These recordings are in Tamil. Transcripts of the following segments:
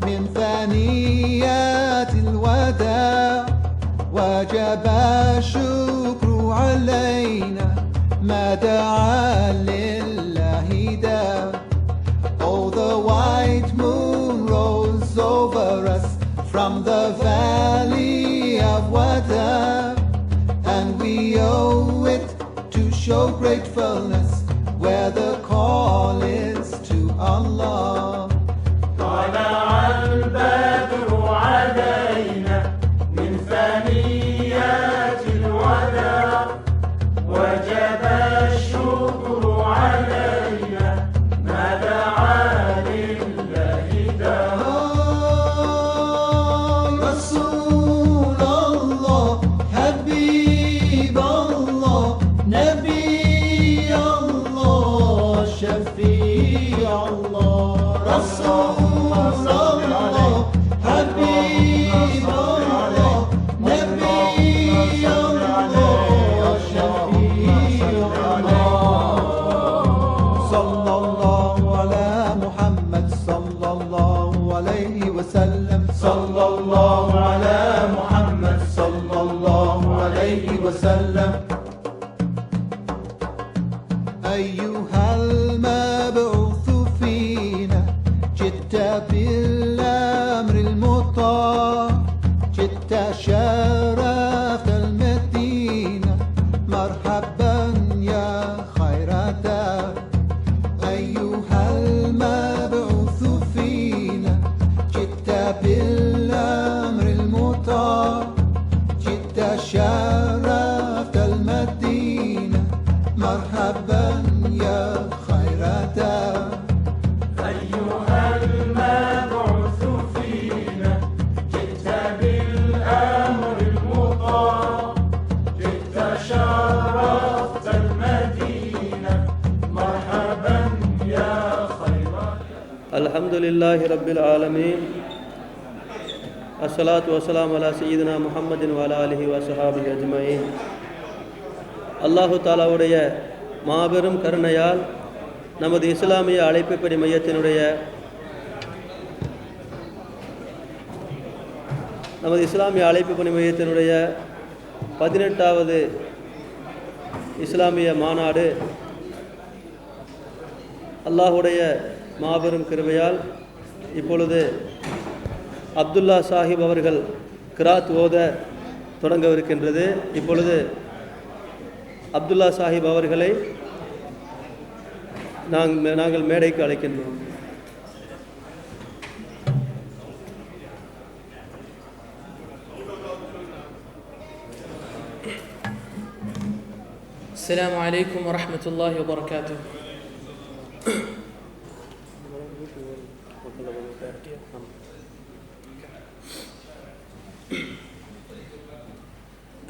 من ثنيات الوداع وجب الشكر علينا ما دعا لله داع. Oh, the white moon rose over us from the valley of Wada, and we owe it to show gratefulness where the call is to Allah. طلع البدر علينا من ثنيات الوداع وجب الشكر علينا ما دعا لله داع. رسول الله حبيب الله نبي الله شفيع الله. رسول الله حبيب الله نبي الله شفيع الله. صلى الله على محمد صلى الله عليه وسلم. صلى الله على محمد صلى الله عليه وسلم. أيها المبعوث فينا جئت بالأمر المطاع، جئت شرفت المدينة مرحبا يا خير دار. أيها المبعوث فينا جئت بالأمر المطاع، جئت شرفت المدينة مرحبا يا خير دار. أيها المبعوث فينا جئت بالأمر المطاع، جئت شرفت المدينة مرحبا يا خير. الحمد لله رب العالمين. الصلاة والسلام على سيدنا محمد وعلى آله وصحابه أجمعين. அல்லாஹு தாலாவுடைய மாபெரும் கருணையால் நமது இஸ்லாமிய அழைப்புப்படி மையத்தினுடைய மையத்தினுடைய 18வது இஸ்லாமிய மாநாடு அல்லாஹுடைய மாபெரும் கிருபையால் இப்பொழுது அப்துல்லா சாஹிப் அவர்கள் கிராத் ஓத தொடங்கவிருக்கின்றது. இப்பொழுது அப்துல்லா சாஹிப் அவர்களை நாங்கள் மேடைக்கு அழைக்கின்றோம். السلام عليكم ورحمة الله وبركاته.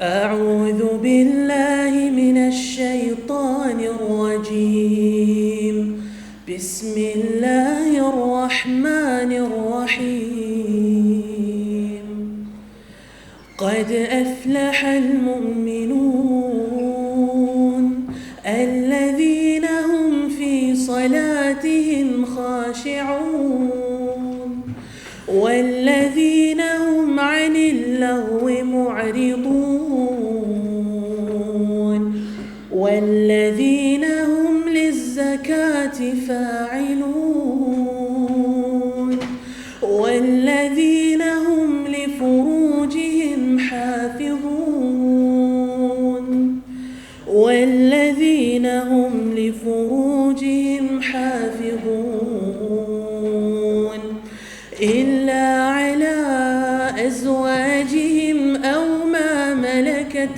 أعوذ بالله من الشيطان الرجيم. بسم الله الرحمن الرحيم. قد أفلح المؤمنون الذين هم في صلاتهم خاشعون والذين هم عن اللغو معرضون والذين هم للزكاة فاعلون والذين هم لفروجهم حافظون والذين هم لفروجهم حافظون إلا على أزواجهم أو ما ملكت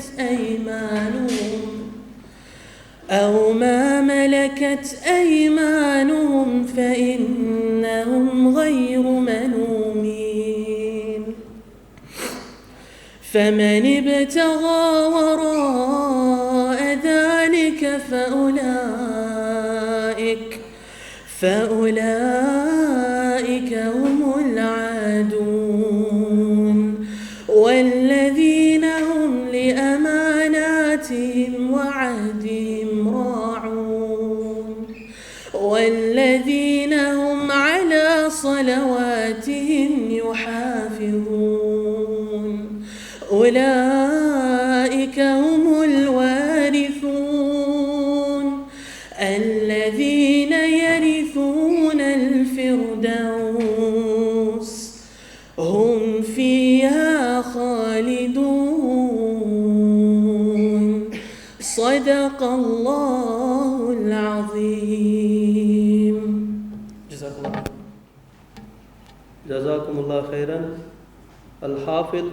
أيمانهم فإنهم غير ملومين. فمن ابتغى وراء ذلك فأولئك هم العادون والذين هم لأماناتهم وعهدهم راعون والذين هم على صلواتهم صلواتهم يحافظون أولئك هم الوارثون الذين يرثون الفردوس هم فيها خالدون صدق الله العظيم. ஜஸாக்குமுல்லா ஹைரன். அல் ஹாஃபில்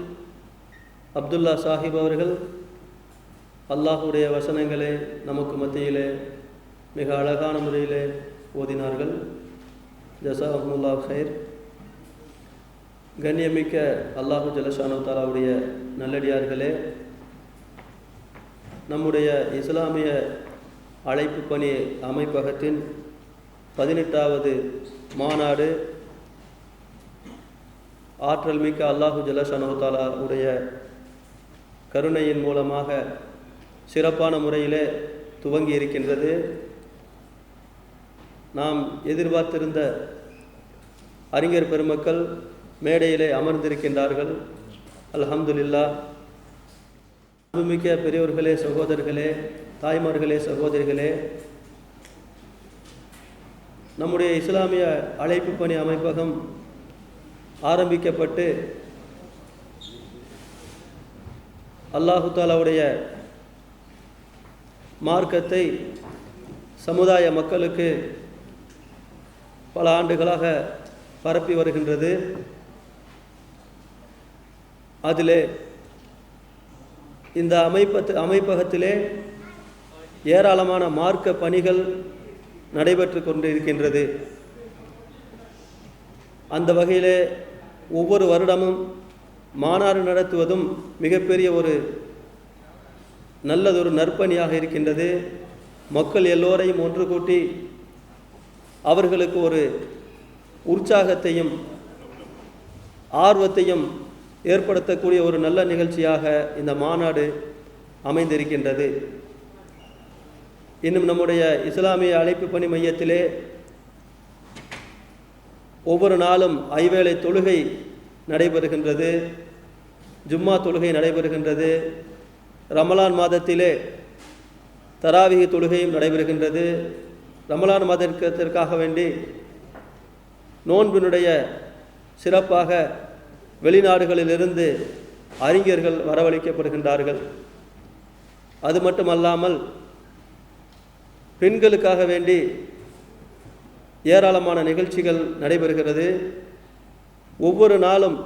அப்துல்லா சாஹிப் அவர்கள் அல்லாஹுடைய வசனங்களை நமக்கு மத்தியிலே மிக அழகான முறையிலே ஓதினார்கள். ஜஸாக்குமுல்லா ஹைர். கண்ணியமிக்க அல்லாஹு ஜல்லஷானு தஆலாவுடைய நல்லடியார்களே, நம்முடைய இஸ்லாமிய அழைப்பு பணி அமைப்பகத்தின் 18வது மாநாடு ஆற்றல் மிக்க அல்லாஹு ஜல்லஷானு தஆலா உடைய கருணையின் மூலமாக சிறப்பான முறையிலே துவங்கி இருக்கின்றது. நாம் எதிர்பார்த்திருந்த அறிஞர் பெருமக்கள் மேடையிலே அமர்ந்திருக்கின்றார்கள். அல்ஹம்துலில்லாஹ். அன்புமிக்க பெரியோர்களே, சகோதரர்களே, தாய்மார்களே, சகோதரிகளே, நம்முடைய இஸ்லாமிய அழைப்பு பணி அமைப்பகம் ஆரம்பிக்கப்பட்டு அல்லாஹு தஆலாவுடைய மார்க்கத்தை சமுதாய மக்களுக்கு பல ஆண்டுகளாக பரப்பி வருகின்றது. அதிலே இந்த அமைப்பகத்திலே ஏராளமான மார்க்க பணிகள் நடைபெற்று கொண்டிருக்கின்றது. அந்த வகையிலே ஒவ்வொரு வருடமும் மாநாடு நடத்துவதும் மிகப்பெரிய ஒரு நல்லதொரு நற்பணியாக இருக்கின்றது. மக்கள் எல்லோரையும் ஒன்று கூட்டி அவர்களுக்கு ஒரு உற்சாகத்தையும் ஆர்வத்தையும் ஏற்படுத்தக்கூடிய ஒரு நல்ல நிகழ்ச்சியாக இந்த மாநாடு அமைந்திருக்கின்றது. இன்னும் நம்முடைய இஸ்லாமிய அழைப்பு பணி மையத்திலே ஒவ்வொரு நாளும் ஐவேளை தொழுகை நடைபெறுகின்றது, ஜும்மா தொழுகை நடைபெறுகின்றது. ரமலான் மாதத்திலே தராவிஹ் தொழுகையும் நடைபெறுகின்றது. ரமலான் மாதத்திற்காக வேண்டி நோன்பினுடைய சிறப்பாக வெளிநாடுகளிலிருந்து அறிஞர்கள் வரவழைக்கப்படுகின்றார்கள். அது மட்டுமல்லாமல் பெண்களுக்காக வேண்டி ஏராளமான நிகழ்ச்சிகள் நடைபெறுகிறது. ஒவ்வொரு நாளும்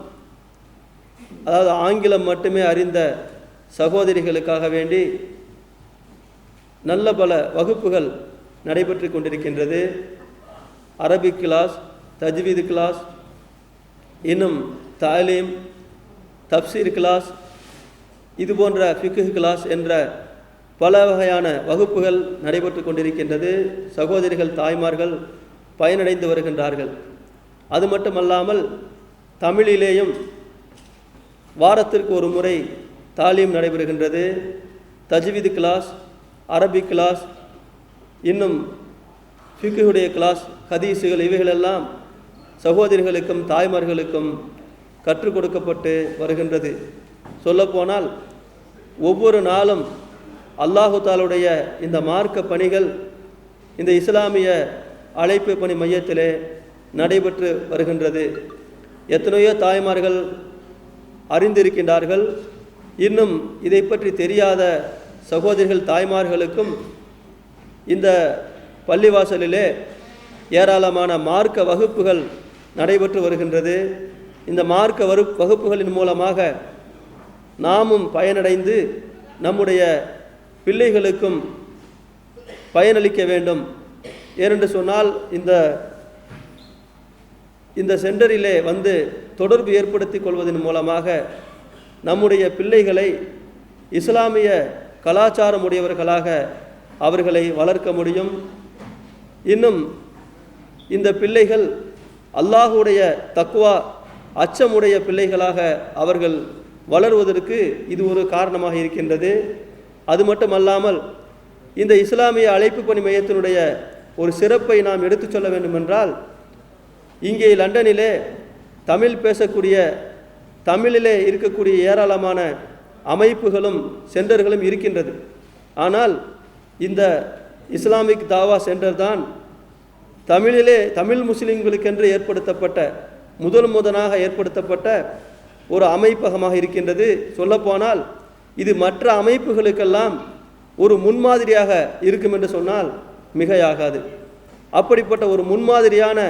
அதாவது ஆங்கிலம் மட்டுமே அறிந்த சகோதரிகளுக்காக வேண்டி நல்ல பல வகுப்புகள் நடைபெற்று கொண்டிருக்கின்றது. அரபிக் கிளாஸ், தஜ்வீது கிளாஸ், இன்னும் தாலீம், தப்சீர் கிளாஸ், இது போன்ற ஃபிக்ஹ் கிளாஸ் என்ற பல வகையான வகுப்புகள் நடைபெற்று கொண்டிருக்கின்றது. சகோதரிகள், தாய்மார்கள் பயனடைந்து வருகின்றார்கள். அது மட்டுமல்லாமல் தமிழிலேயும் வாரத்திற்கு ஒரு முறை தாலீம் நடைபெறுகின்றது. தஜ்வீது கிளாஸ், அரபிக் கிளாஸ், இன்னும் ஃபிக்ஹுடைய கிளாஸ், ஹதீஸுகள், இவைகளெல்லாம் சகோதரிகளுக்கும் தாய்மார்களுக்கும் கற்றுக் கொடுக்கப்பட்டு வருகின்றது. சொல்லப்போனால் ஒவ்வொரு நாளும் அல்லாஹு தஆலாவுடைய இந்த மார்க்க பணிகள் இந்த இஸ்லாமிய அழைப்பு பணி மையத்திலே நடைபெற்று வருகின்றது. எத்தனையோ தாய்மார்கள் அறிந்திருக்கின்றார்கள். இன்னும் இதை பற்றி தெரியாத சகோதரிகள், தாய்மார்களுக்கும் இந்த பள்ளிவாசலிலே ஏராளமான மார்க்க வகுப்புகள் நடைபெற்று வருகின்றது. இந்த மார்க்க வகுப்புகளின் மூலமாக நாமும் பயனடைந்து நம்முடைய பிள்ளைகளுக்கும் பயனளிக்க வேண்டும். ஏனென்று சொன்னால் இந்த சென்டரிலே வந்து தொடர்பு ஏற்படுத்தி கொள்வதன் மூலமாக நம்முடைய பிள்ளைகளை இஸ்லாமிய கலாச்சாரம் உடையவர்களாக அவர்களை வளர்க்க முடியும். இன்னும் இந்த பிள்ளைகள் அல்லாஹுடைய தக்வா, அச்சமுடைய பிள்ளைகளாக அவர்கள் வளருவதற்கு இது ஒரு காரணமாக இருக்கின்றது. அது மட்டுமல்லாமல் இந்த இஸ்லாமிய அழைப்பு பணி மையத்தினுடைய ஒரு சிறப்பை நாம் எடுத்துச் சொல்ல வேண்டுமென்றால், இங்கே லண்டனிலே தமிழ் பேசக்கூடிய, தமிழிலே இருக்கக்கூடிய ஏராளமான அமைப்புகளும் சென்டர்களும் இருக்கின்றது. ஆனால் இந்த இஸ்லாமிக் தாவா சென்டர் தான் தமிழிலே தமிழ் முஸ்லிம்களுக்கென்று ஏற்படுத்தப்பட்ட முதனாக ஏற்படுத்தப்பட்ட ஒரு அமைப்பகமாக இருக்கின்றது. சொல்லப்போனால் இது மற்ற அமைப்புகளுக்கெல்லாம் ஒரு முன்மாதிரியாக இருக்கும் என்று சொன்னால் மிகையாகாது. அப்படிப்பட்ட ஒரு முன்மாதிரியான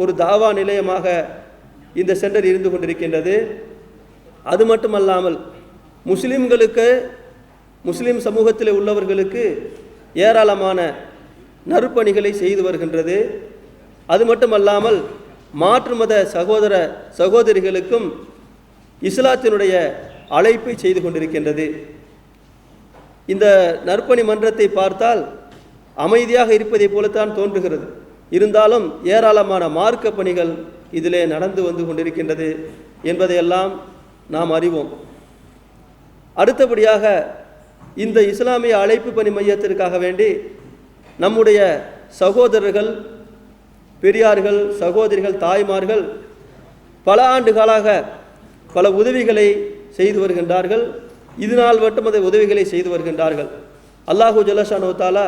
ஒரு தாவா நிலையமாக இந்த சென்டர் இருந்து கொண்டிருக்கின்றது. அது மட்டுமல்லாமல் முஸ்லிம்களுக்கு, முஸ்லிம் சமூகத்தில் உள்ளவர்களுக்கு ஏராளமான நற்பணிகளை செய்து வருகின்றது. அது மட்டுமல்லாமல் மாற்று மத சகோதர சகோதரிகளுக்கும் இஸ்லாத்தினுடைய அழைப்பை செய்து கொண்டிருக்கின்றது. இந்த நற்பணி மன்றத்தை பார்த்தால் அமைதியாக இருப்பதை போலத்தான் தோன்றுகிறது. இருந்தாலும் ஏராளமான மார்க்க பணிகள் இதிலே நடந்து வந்து கொண்டிருக்கின்றது என்பதையெல்லாம் நாம் அறிவோம். அடுத்தபடியாக இந்த இஸ்லாமிய அழைப்பு பணி மையத்திற்காக வேண்டி நம்முடைய சகோதரர்கள், பெரியார்கள், சகோதரிகள், தாய்மார்கள் பல ஆண்டுகளாக பல உதவிகளை செய்து வருகின்றார்கள். இதனால் மட்டும் அந்த உதவிகளை செய்து வருகின்றார்கள். அல்லாஹு ஜல்லஷானு தஆலா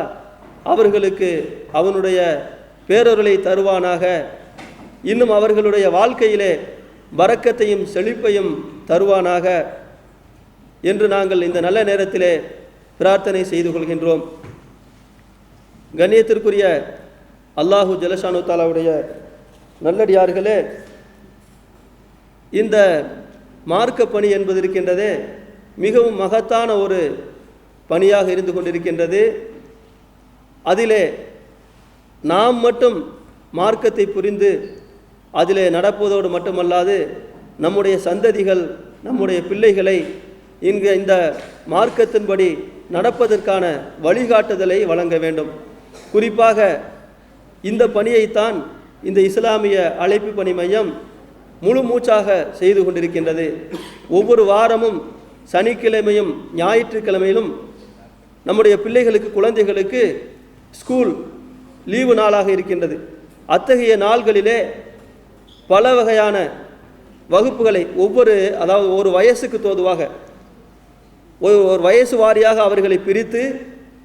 அவர்களுக்கு அவனுடைய பேரருளை தருவானாக. இன்னும் அவர்களுடைய வாழ்க்கையிலே பரக்கத்தையும் செழிப்பையும் தருவானாக என்று நாங்கள் இந்த நல்ல நேரத்திலே பிரார்த்தனை செய்து கொள்கின்றோம். கண்ணியத்திற்குரிய அல்லாஹு ஜல்லஷானு தஆலாவுடைய நல்லடியார்களே, இந்த மார்க்க பணி என்பது இருக்கின்றதே மிகவும் மகத்தான ஒரு பணியாக இருந்து கொண்டிருக்கின்றது. அதிலே நாம் மட்டும் மார்க்கத்தை புரிந்து அதிலே நடப்பதோடு மட்டுமல்லாது நம்முடைய சந்ததிகள், நம்முடைய பிள்ளைகளை இங்கு இந்த மார்க்கத்தின்படி நடப்பதற்கான வழிகாட்டுதலை வழங்க வேண்டும். குறிப்பாக இந்த பணியைத்தான் இந்த இஸ்லாமிய அழைப்பு பணி மையம் முழு மூச்சாக செய்து கொண்டிருக்கின்றது. ஒவ்வொரு வாரமும் சனிக்கிழமையும் ஞாயிற்றுக்கிழமையிலும் நம்முடைய பிள்ளைகளுக்கு, குழந்தைகளுக்கு ஸ்கூல் லீவு நாளாக இருக்கின்றது. அத்தகைய நாள்களிலே பல வகையான வகுப்புகளை அதாவது ஒரு வயசுக்கு தோதுவாக ஒரு வயசு வாரியாக அவர்களை பிரித்து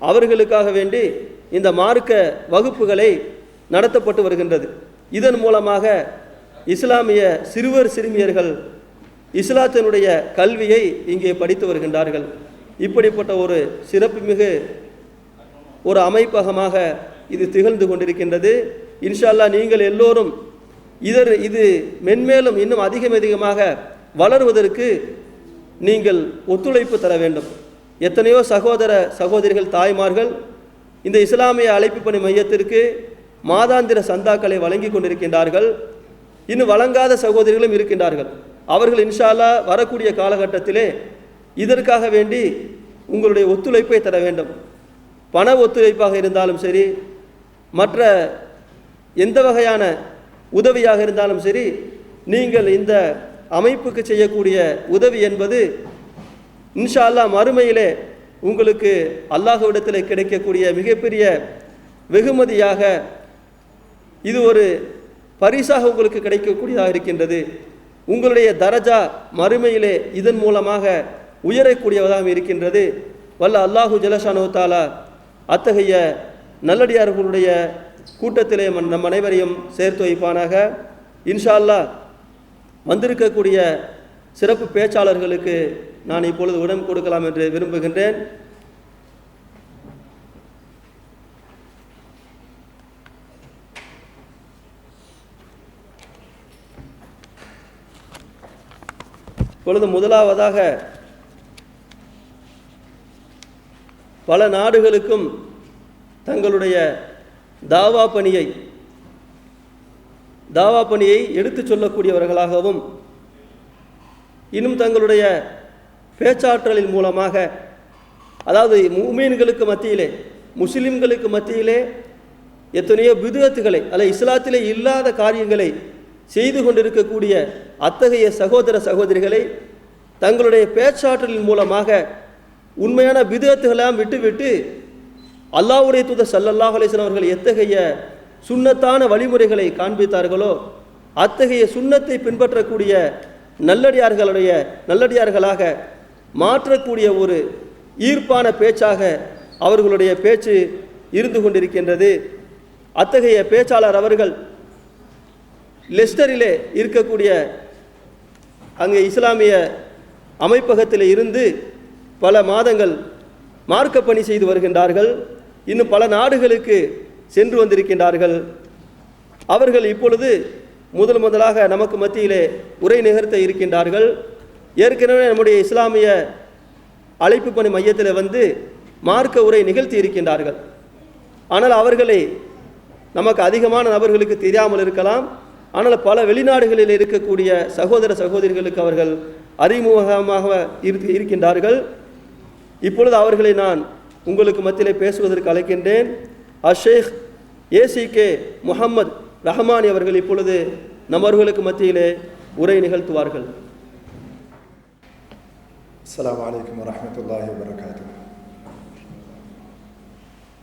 அவர்களுக்காக வேண்டி இந்த மார்க்க வகுப்புகளை நடத்தப்பட்டு வருகின்றது. இதன் மூலமாக இஸ்லாமிய சிறுவர் சிறுமியர்கள் இஸ்லாத்தினுடைய கல்வியை இங்கே படித்து வருகின்றார்கள். இப்படிப்பட்ட ஒரு சிறப்புமிகு ஒரு அமைப்பகமாக இது திகழ்ந்து கொண்டிருக்கின்றது. இன்ஷா அல்லாஹ் நீங்கள் எல்லோரும் இது மென்மேலும் இன்னும் அதிகமாக வளருவதற்கு நீங்கள் ஒத்துழைப்பு தர வேண்டும். எத்தனையோ சகோதர சகோதரிகள், தாய்மார்கள் இந்த இஸ்லாமிய அழைப்பு பணி மையத்திற்கு மாதாந்திர சந்தாக்களை வழங்கி கொண்டிருக்கின்றார்கள். இன்னும் வழங்காத சகோதரிகளும் இருக்கின்றார்கள். அவர்கள் இன்ஷா அல்லாஹ் வரக்கூடிய காலகட்டத்திலே இதற்காக வேண்டி உங்களுடைய ஒத்துழைப்பை தர வேண்டும். பண ஒத்துழைப்பாக இருந்தாலும் சரி, மற்ற எந்த வகையான உதவியாக இருந்தாலும் சரி, நீங்கள் இந்த அமைப்புக்கு செய்யக்கூடிய உதவி என்பது இன்ஷா அல்லாஹ் மறுமையிலே உங்களுக்கு அல்லாஹ்விடத்தில் கிடைக்கக்கூடிய மிகப்பெரிய வெகுமதியாக, இது ஒரு பரிசாக உங்களுக்கு கிடைக்கக்கூடியதாக இருக்கின்றது. உங்களுடைய தரஜா மறுமையிலே இதன் மூலமாக உயரக்கூடியவதாக இருக்கின்றது. வல்ல அல்லாஹு ஜல்லஷானு தஆலா அத்தகைய நல்லடியார்களுடைய கூட்டத்திலே நம் அனைவரையும் சேர்த்து வைப்பானாக. இன்ஷா அல்லாஹ் வந்திருக்கக்கூடிய சிறப்பு பேச்சாளர்களுக்கு நான் இப்பொழுது இடம் கொடுக்கலாம் என்று விரும்புகின்றேன். இப்பொழுது முதலாவதாக பல நாடுகளுக்கும் தங்களுடைய தாவா பணியை எடுத்துச் சொல்லக்கூடியவர்களாகவும் இன்னும் தங்களுடைய பேச்சாற்றலின் மூலமாக, அதாவது முஃமின்களுக்கு மத்தியிலே, முஸ்லிம்களுக்கு மத்தியிலே எத்தனையோ பிதுஅத்துகளை இஸ்லாத்திலே இல்லாத காரியங்களை செய்து கொண்டிருக்கக்கூடிய அத்தகைய சகோதர சகோதரிகளை தங்களுடைய பேச்சாற்றலின் மூலமாக உண்மையான பிதுஅத்துகளெல்லாம் விட்டுவிட்டு அல்லாஹ்வுடைய தூதர் ஸல்லல்லாஹு அலைஹி வஸல்லம் அவர்கள் எத்தகைய சுன்னத்தான வழிமுறைகளை காண்பித்தார்களோ அத்தகைய சுன்னத்தை பின்பற்றக்கூடிய நல்லடியார்களாக மாற்றக்கூடிய ஒரு ஈர்ப்பான பேச்சாக அவர்களுடைய பேச்சு இருந்து கொண்டிருக்கின்றது. அத்தகைய பேச்சாளர் அவர்கள் லெஸ்டரிலே இருக்கக்கூடிய அங்கே இஸ்லாமிய அமைப்பகத்தில் இருந்து பல மாதங்கள் மார்க்க பணி செய்து வருகின்றார்கள். இன்னும் பல நாடுகளுக்கு சென்று வந்திருக்கின்றார்கள். அவர்கள் இப்பொழுது முதலாக நமக்கு மத்தியிலே உரை நிகழ்த்த இருக்கின்றார்கள். ஏற்கனவே நம்முடைய இஸ்லாமிய அழைப்பு பணி மையத்தில் வந்து மார்க்க உரை நிகழ்த்தி இருக்கின்றார்கள். ஆனால் அவர்களை நமக்கு அதிகமான நபர்களுக்கு தெரியாமல் இருக்கலாம். ஆனால் பல வெளிநாடுகளில் இருக்கக்கூடிய சகோதர சகோதரிகளுக்கு அவர்கள் அறிமுகமாக இருக்கின்றார்கள். இப்பொழுது அவர்களை நான் உங்களுக்கு மத்தியிலே பேசுவதற்கு அழைக்கின்றேன். ஷேக் ACK முஹம்மது ரஹமானி அவர்கள் இப்பொழுது நம்மவர்களுக்கு மத்தியிலே உரை நிகழ்த்துவார்கள். அஸ்ஸலாமு அலைக்கும் வரஹ்மத்துல்லாஹி வபரகாத்துஹு.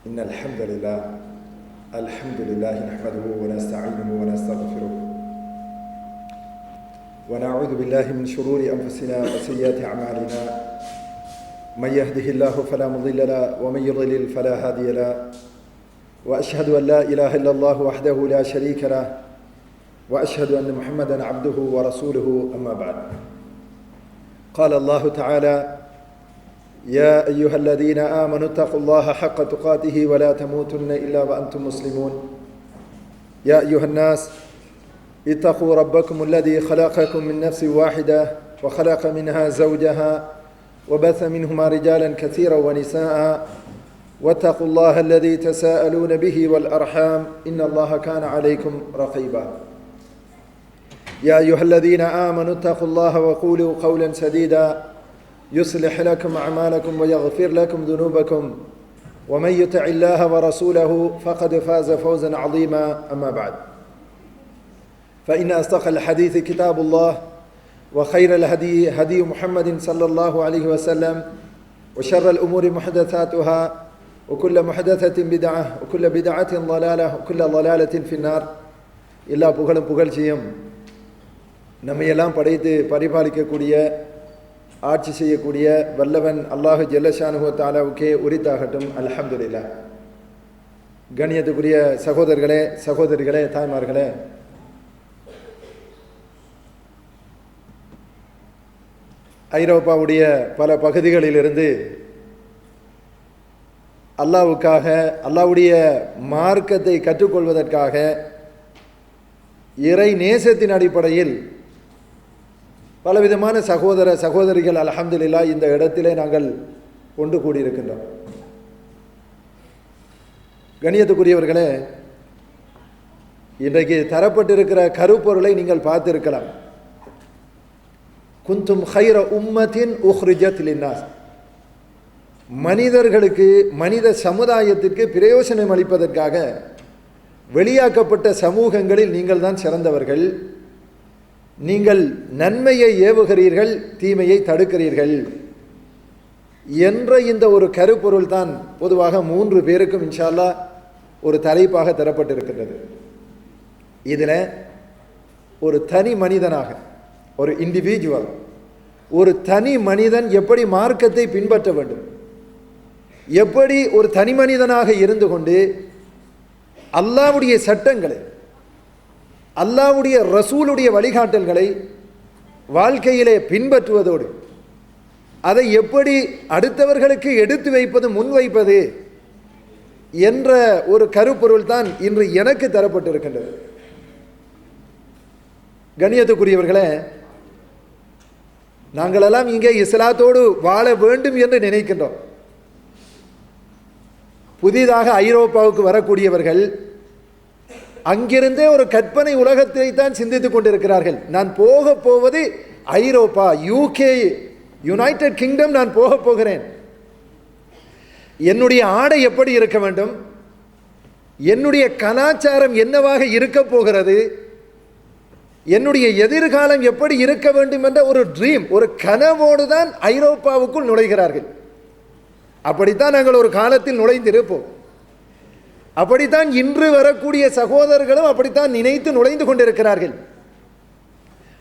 இன்னல் ஹம்துலில்லாஹி நஹ்மதுஹு வ நஸ்தஈனுஹு வ நஸ்தக்ஃபிருஹு வ நஊது பில்லாஹி மின் ஷுரூரி அன்ஃபுஸினா வ ஸய்யிஆத்தி அமாலினா மன் யஹ்திஹில்லாஹு ஃபலா முضில்ல லஹு வ மன் யுضلل ஃபலா ஹாதிய லஹு وأشهد أن لا إله إلا الله وحده لا شريك له وأشهد أن محمدا عبده ورسوله أما بعد. قال الله تعالى: يا أيها الذين آمنوا اتقوا الله حق تقاته ولا تموتن إلا وأنتم مسلمون. يا أيها الناس اتقوا ربكم الذي خلقكم من نفس واحدة وخلق منها زوجها وبث منهما رجالا كثيرا ونساء واتقوا الله الذي تساءلون به والأرحام إن الله كان عليكم رقيبا. يا أيها الذين آمنوا اتقوا الله وقولوا قولا سديدا يصلح لكم أعمالكم ويغفر لكم ذنوبكم ومن يطع الله ورسوله فقد فاز فوزا عظيما. أما بعد، فإن أصدق الحديث كتاب الله وخير الهدي هدي محمد صلى الله عليه وسلم وشر الأمور محدثاتها وكل محدثة بدعة وكل بدعة ضلالة وكل ضلالة في النار. எல்லா புகழும் புகழ்ச்சியும் நம்மையெல்லாம் படைத்து பரிபாலிக்கக்கூடிய ஆட்சி செய்யக்கூடிய வல்லவன் அல்லாஹு ஜல்லஷானுஹு தஆலாவுக்கே உரித்தாகட்டும். அல்ஹம்துலில்லாஹ். கண்ணியத்துக்குரிய சகோதரர்களே, சகோதரிகளே, தாய்மார்களே, ஐரோப்பாவுடைய பல பகுதிகளிலிருந்து அல்லாஹ்வுக்காக, அல்லாஹ்வுடைய மார்க்கத்தை கற்றுக்கொள்வதற்காக இறை நேசத்தின் அடிப்படையில் பலவிதமான சகோதர சகோதரிகள் அல்ஹம்துலில்லாஹ் இந்த இடத்திலே நாங்கள் ஒன்று கூடியிருக்கின்றோம். கண்ணியத்துக்குரியவர்களே, இன்றைக்கு தரப்பட்டிருக்கிற கருப்பொருளை நீங்கள் பார்த்திருக்கலாம். குந்தும் ஹைர உம்மத்தின் உஹ்ரிஜத் லின்னாஸ். மனிதர்களுக்கு, மனித சமுதாயத்திற்கு பிரயோசனம் அளிப்பதற்காக வெளியாக்கப்பட்ட சமூகங்களில் நீங்கள் தான் சிறந்தவர்கள். நீங்கள் நன்மையை ஏவுகிறீர்கள், தீமையை தடுக்கிறீர்கள் என்ற இந்த ஒரு கருப்பொருள் தான் பொதுவாக 3 பேருக்கும் இன்ஷா அல்லாஹ் ஒரு தலைப்பாக தரப்பட்டிருக்கிறது. இதில் ஒரு தனி மனிதனாக, ஒரு இண்டிவிஜுவல், ஒரு தனி மனிதன் எப்படி மார்க்கத்தை பின்பற்ற வேண்டும், எப்படி ஒரு தனி மனிதனாக இருந்து கொண்டு அல்லாஹ்வுடைய சட்டங்களை, அல்லாஹ்வுடைய ரசூலுடைய வழிகாட்டல்களை வாழ்க்கையிலே பின்பற்றுவதோடு அதை எப்படி அடுத்தவர்களுக்கு எடுத்து வைப்பது, முன்வைப்பது என்ற ஒரு கருப்பொருள் தான் இன்று எனக்கு தரப்பட்டிருக்கின்றது. கண்ணியத்துக்குரியவர்களே, நாங்களெல்லாம் இங்கே இஸ்லாத்தோடு வாழ வேண்டும் என்று நினைக்கின்றோம். புதிதாக ஐரோப்பாவுக்கு வரக்கூடியவர்கள் அங்கிருந்தே ஒரு கற்பனை உலகத்தை தான் சிந்தித்துக் கொண்டிருக்கிறார்கள். நான் போவது ஐரோப்பா, UK, யுனைடெட் கிங்டம் நான் போகிறேன். என்னுடைய ஆடை எப்படி இருக்க வேண்டும், என்னுடைய கலாச்சாரம் என்னவாக இருக்க போகிறது, என்னுடைய எதிர்காலம் எப்படி இருக்க வேண்டும் என்ற ஒரு ட்ரீம், ஒரு கனவோடு தான் ஐரோப்பாவுக்குள் நுழைகிறார்கள். அப்படித்தான் நாங்கள் ஒரு காலத்தில் நுழைந்திருப்போம். அப்படித்தான் இன்று வரக்கூடிய சகோதரர்களும் அப்படித்தான் நினைத்து நுழைந்து கொண்டிருக்கிறார்கள்.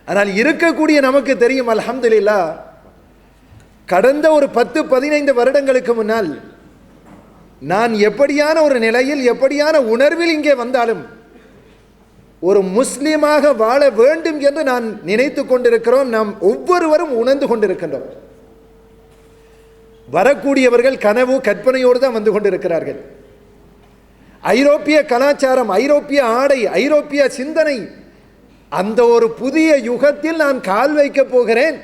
ஆனால் இருக்கக்கூடிய நமக்கு தெரியும் அல்ஹம்துலில்லாஹ், கடந்த ஒரு 10-15 வருடங்களுக்கு முன்னால் நான் எப்படியான ஒரு நிலையில் எப்படியான உணர்வில் இங்கே வந்தாலும் ஒரு முஸ்லீமாக வாழ வேண்டும் என்று நான் நினைத்து கொண்டிருக்கிறோம். நாம் ஒவ்வொருவரும் உணர்ந்து கொண்டிருக்கின்றோம். வரக்கூடியவர்கள் கனவு கற்பனையோடு தான் வந்து கொண்டிருக்கிறார்கள். ஐரோப்பிய கலாச்சாரம், ஐரோப்பிய ஆடை, ஐரோப்பிய சிந்தனை, அந்த ஒரு புதிய யுகத்தில் நான் கால் வைக்க போகிறேன்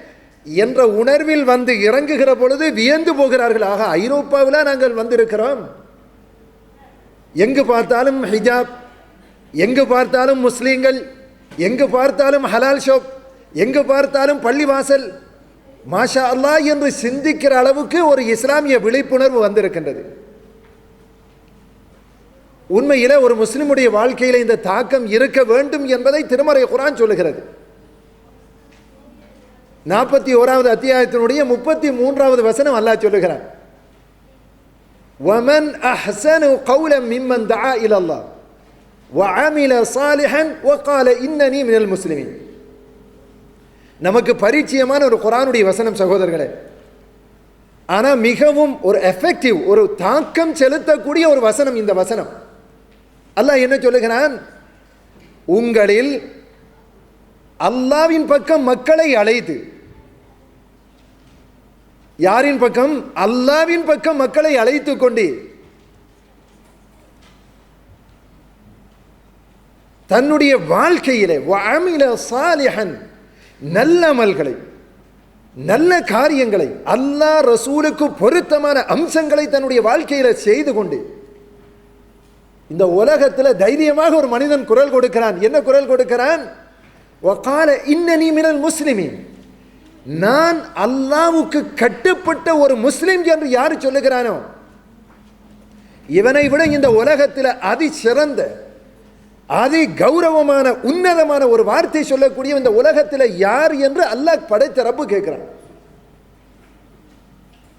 என்ற உணர்வில் வந்து இறங்குகிற பொழுது வியந்து போகிறார்கள். ஆக ஐரோப்பாவில் நாங்கள் வந்திருக்கிறோம். எங்கு பார்த்தாலும் ஹிஜாப், எங்கு பார்த்தாலும் முஸ்லீம்கள், எங்கு பார்த்தாலும் ஹலால் ஷாப், எங்கு பார்த்தாலும் பள்ளிவாசல், மாஷா அல்லாஹ் என்று சிந்திக்கிற அளவுக்கு ஒரு இஸ்லாமிய விழிப்புணர்வு வந்திருக்கின்றது. உண்மையிலே ஒரு முஸ்லிமுடைய வாழ்க்கையில் இந்த தாக்கம் இருக்க வேண்டும் என்பதை திருமறை குர்ஆன் சொல்லுகிறது. 41வது அத்தியாயத்தினுடைய 33வது வசனம் அல்லாஹ் சொல்லுகிறார், وَمَنْ أَحْسَنُ قَوْلًا مِمَّنْ دَعَا إِلَى اللَّهِ وَعَمِلَ صَالِحًا وَقَالَ إِنَّنِي مِنَ الْمُسْلِمِينَ. நமக்கு பரிச்சயமான ஒரு குர்ஆனுடைய வசனம் சகோதரர்களே, ஆனால் மிகவும் ஒரு எஃபெக்டிவ், ஒரு தாக்கம் செலுத்தக்கூடிய ஒரு வசனம் இந்த வசனம். அல்லாஹ் என்ன சொல்லுகிறான், உங்களில் அல்லாஹ்வின் பக்கம் மக்களை அழைத்து, யாரின் பக்கம்? அல்லாஹ்வின் பக்கம் மக்களை அழைத்து கொண்டு தன்னுடைய வாழ்க்கையிலே வஅமில சாலிஹன், நல்ல அமல்களை, நல்ல காரியங்களை, அல்லாஹ் ரசூலுக்கு பொருத்தமான அம்சங்களை தன்னுடைய வாழ்க்கையில செய்து கொண்டு இந்த உலகத்தில் தைரியமாக ஒரு மனிதன் குரல் கொடுக்கிறான். என்ன குரல் கொடுக்கிறான்? வகால இன்னனி மினல் முஸ்லிமீன், நான் அல்லாஹ்வுக்கு கட்டுப்பட்ட ஒரு முஸ்லிம் என்று யார் சொல்லுகிறானோ, இவனை விட இந்த உலகத்தில் அதி சிறந்த, அதி கௌரவமான, உன்னதமான ஒரு வார்த்தை சொல்லக்கூடிய இந்த உலகத்தில் யார் என்று அல்லாஹ் படைத்த ரப்பு கேட்கிறான்.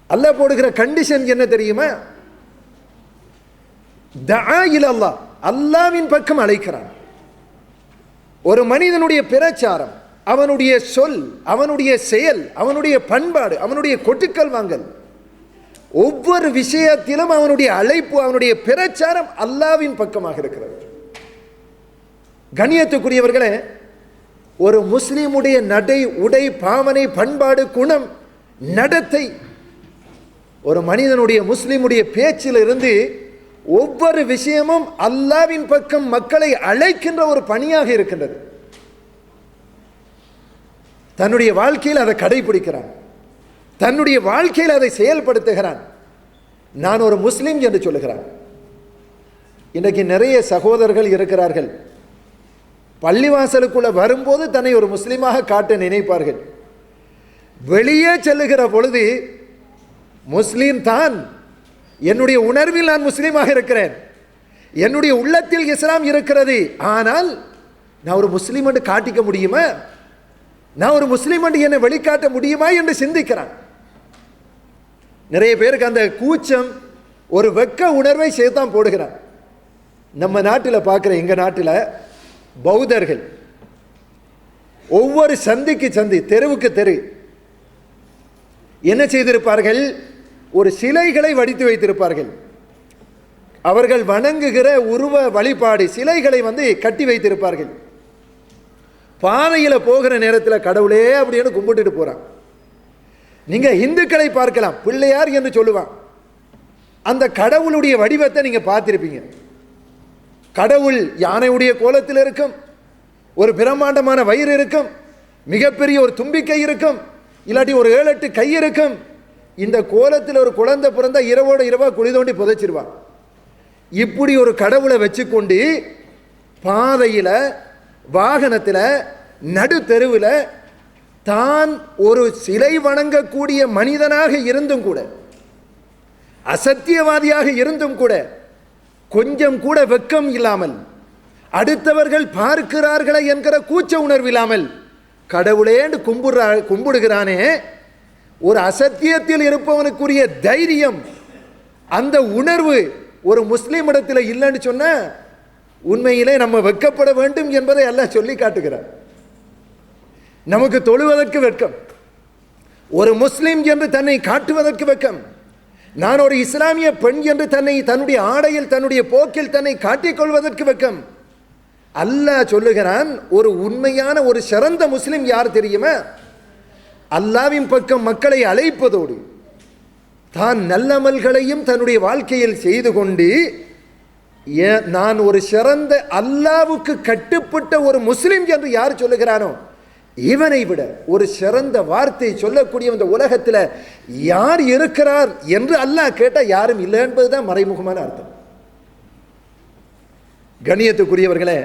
அல்லாஹ் போடுகிற கண்டிஷன் என்ன தெரியுமா? தஆ இலல்லாஹ், அல்லாஹ்வின் பக்கம் அழைக்கிறான். ஒரு மனிதனுடைய பிரச்சாரம், அவனுடைய சொல், அவனுடைய செயல், அவனுடைய பண்பாடு, அவனுடைய கொட்டுக்கல் வாங்கல், ஒவ்வொரு விஷயத்திலும் அவனுடைய அழைப்பு, அவனுடைய பிரச்சாரம் அல்லாஹ்வின் பக்கமாக இருக்கிறது. கண்ணியத்துக்குரியவர்களே, ஒரு முஸ்லிமுடைய நடை, உடை, பாவனை, பண்பாடு, குணம், நடத்தை, ஒரு மனிதனுடைய முஸ்லிமுடைய பேச்சில் இருந்து ஒவ்வொரு விஷயமும் அல்லாஹ்வின் பக்கம் மக்களை அழைக்கின்ற ஒரு பணியாக இருக்கின்றது. தன்னுடைய வாழ்க்கையில் அதை கடைபிடிக்கிறான், தன்னுடைய வாழ்க்கையில் அதை செயல்படுத்துகிறான். நான் ஒரு முஸ்லிம் என்று சொல்லுகிறான். இன்றைக்கு நிறைய சகோதரர்கள் இருக்கிறார்கள், பள்ளிவாசலுக்குள்ள வரும்போது தன்னை ஒரு முஸ்லீமாக காட்ட நினைப்பார்கள். வெளியே செல்லுகிற பொழுது முஸ்லீம் தான், என்னுடைய உணர்வில் நான் முஸ்லீமாக இருக்கிறேன், என்னுடைய உள்ளத்தில் இஸ்லாம் இருக்கிறது, ஆனால் நான் ஒரு முஸ்லீம் என்று காட்டிக்க முடியுமா, நான் ஒரு முஸ்லீம் என்று என்னை வெளிக்காட்ட முடியுமா என்று சிந்திக்கிறான். நிறைய பேருக்கு அந்த கூச்சம், ஒரு வெட்க உணர்வை சேர்த்தான் போடுகிறான். நம்ம நாட்டில் பார்க்குற, எங்கள் நாட்டில் பௌத்தர்கள் ஒவ்வொரு சந்திக்கு சந்தி, தெருவுக்கு தெரு என்ன செய்திருப்பார்கள்? ஒரு சிலைகளை வடித்து வைத்திருப்பார்கள். அவர்கள் வணங்குகிற உருவ வழிபாடு சிலைகளை கட்டி வைத்திருப்பார்கள். பாதையில் போகிற நேரத்தில் கடவுளே அப்படின்னு கும்பிட்டுட்டு போறான். நீங்க இந்துக்களை பார்க்கலாம், பிள்ளையார் என்று சொல்லுவான். அந்த கடவுளுடைய வடிவத்தை நீங்க பார்த்திருப்பீங்க. கடவுள் யானையுடைய கோலத்தில் இருக்கும், ஒரு பிரம்மாண்டமான வயிறு இருக்கும், மிகப்பெரிய ஒரு தும்பிக்கை இருக்கும், இல்லாட்டி ஒரு 7-8 கை இருக்கும். இந்த கோலத்தில் ஒரு குழந்தை பிறந்தா இரவோட இரவா குழி தோண்டி புதைச்சிருவான். இப்படி ஒரு கடவுளை வச்சுக்கொண்டு பாதையில், வாகனத்தில், நடு தெருவில் தான் ஒரு சிலை வணங்கக்கூடிய மனிதனாக இருந்தும் கூட, அசத்தியவாதியாக இருந்தும் கூட, கொஞ்சம் கூட வெக்கம் இல்லாமல், அடுத்தவர்கள் பார்க்கிறார்களே என்கிற கூச்ச உணர்வு இல்லாமல் கடவுளேன்னு கும்பிடுகிறானே, ஒரு அசத்தியத்தில் இருப்பவனுக்குரிய தைரியம், அந்த உணர்வு ஒரு முஸ்லீம் இடத்துல இல்லைன்னு சொன்ன உண்மையிலே நம்ம வெக்கப்பட வேண்டும் என்பதை அல்லாஹ் சொல்லி காட்டுகிறார். நமக்கு தொழுவதற்கு வெட்கம், ஒரு முஸ்லிம் என்று தன்னை காட்டுவதற்கு வெட்கம், நான் ஒரு இஸ்லாமிய பெண் என்று தன்னுடைய ஆடையில் தன்னுடைய போக்கில் தன்னை காட்டிக்கொள்வதற்கு வெட்கம். அல்லாஹ் சொல்லுகிறான், ஒரு உண்மையான ஒரு சிறந்த முஸ்லிம் யார் தெரியுமா? அல்லாஹ்வின் பக்கம் மக்களை அழைப்பதோடு தான் நல்லமல்களையும் தன்னுடைய வாழ்க்கையில் செய்து கொண்டு நான் ஒரு சிறந்த அல்லாஹ்வுக்கு கட்டுப்பட்ட ஒரு முஸ்லிம் என்று யார் சொல்லுகிறானோ இவனை விட ஒரு சிறந்த வார்த்தை சொல்லக்கூடிய இந்த உலகத்தில் யார் இருக்கிறார் என்று அல்லாஹ் கேட்டால் யாரும் இல்லை என்பதுதான் மறைமுகமான அர்த்தம். கண்ணியத்துக்குரியவர்களே,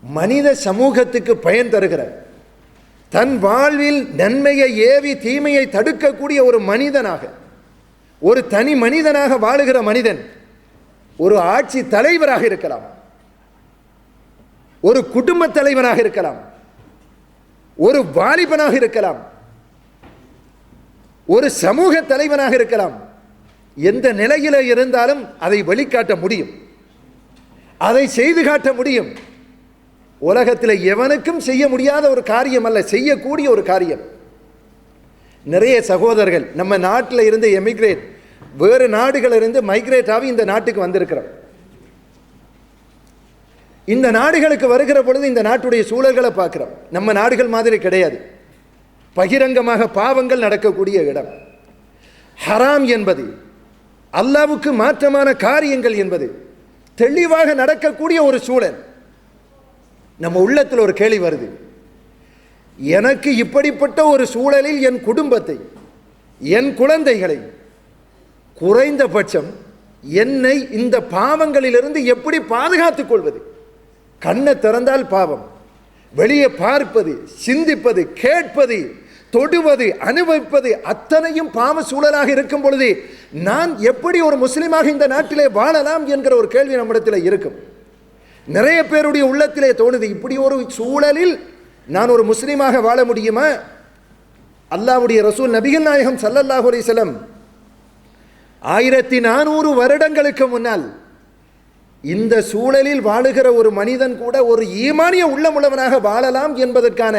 மனித சமூகத்துக்கு பயன் தருகிற, தன் வாழ்வில் நன்மையை ஏவி தீமையை தடுக்கக்கூடிய ஒரு மனிதனாக, ஒரு தனி மனிதனாக வாழுகிற மனிதன் ஒரு ஆட்சி தலைவராக இருக்கலாம், ஒரு குடும்ப தலைவராக இருக்கலாம், ஒரு வாலிபனாக இருக்கலாம், ஒரு சமூக தலைவனாக இருக்கலாம். எந்த நிலையில இருந்தாலும் அதை வெளிக்காட்ட முடியும், அதை செய்து காட்ட முடியும். உலகத்தில் எவனுக்கும் செய்ய முடியாத ஒரு காரியம் அல்ல, செய்யக்கூடிய ஒரு காரியம். நிறைய சகோதரர்கள் நம்ம நாட்டில் இருந்து எமிகிரேட், வேறு நாடுகளிலிருந்து மைக்ரேட் ஆகி இந்த நாட்டுக்கு வந்திருக்கிறோம். இந்த நாடுகளுக்கு வருகிற பொழுது இந்த நாட்டுடைய சூழல்களை பார்க்கிறோம். நம்ம நாடுகள் மாதிரி கிடையாது. பகிரங்கமாக பாவங்கள் நடக்கக்கூடிய இடம், ஹராம் என்பது, அல்லாஹ்வுக்கு மாற்றமான காரியங்கள் என்பது தெளிவாக நடக்கக்கூடிய ஒரு சூழல். நம்ம உள்ளத்தில் ஒரு கேள்வி வருது, எனக்கு இப்படிப்பட்ட ஒரு சூழலில் என் குடும்பத்தை, என் குழந்தைகளை, குறைந்தபட்சம் என்னை இந்த பாவங்களிலிருந்து எப்படி பாதுகாத்துக் கொள்வது? கண்ணை திறந்தால் பாவம், வெளியே பார்ப்பது, சிந்திப்பது, கேட்பது, தொடுவது, அனுபவிப்பது அத்தனையும் பாவ சூழலாக இருக்கும் பொழுது நான் எப்படி ஒரு முஸ்லிமாக இந்த நாட்டிலே வாழலாம் என்கிற ஒரு கேள்வி நம்மிடத்தில் இருக்கும். நிறைய பேருடைய உள்ளத்திலே தோணுது, இப்படி ஒரு சூழலில் நான் ஒரு முஸ்லிமாக வாழ முடியுமா? அல்லாஹ்வுடைய ரசூல் நபிகள் நாயகம் ஸல்லல்லாஹு அலைஹி வஸல்லம் 1400 வருடங்களுக்கு முன்னால் இந்த சூழலில் வாழுகிற ஒரு மனிதன் கூட ஒரு ஈமானிய உள்ளமுள்ளவனாக வாழலாம் என்பதற்கான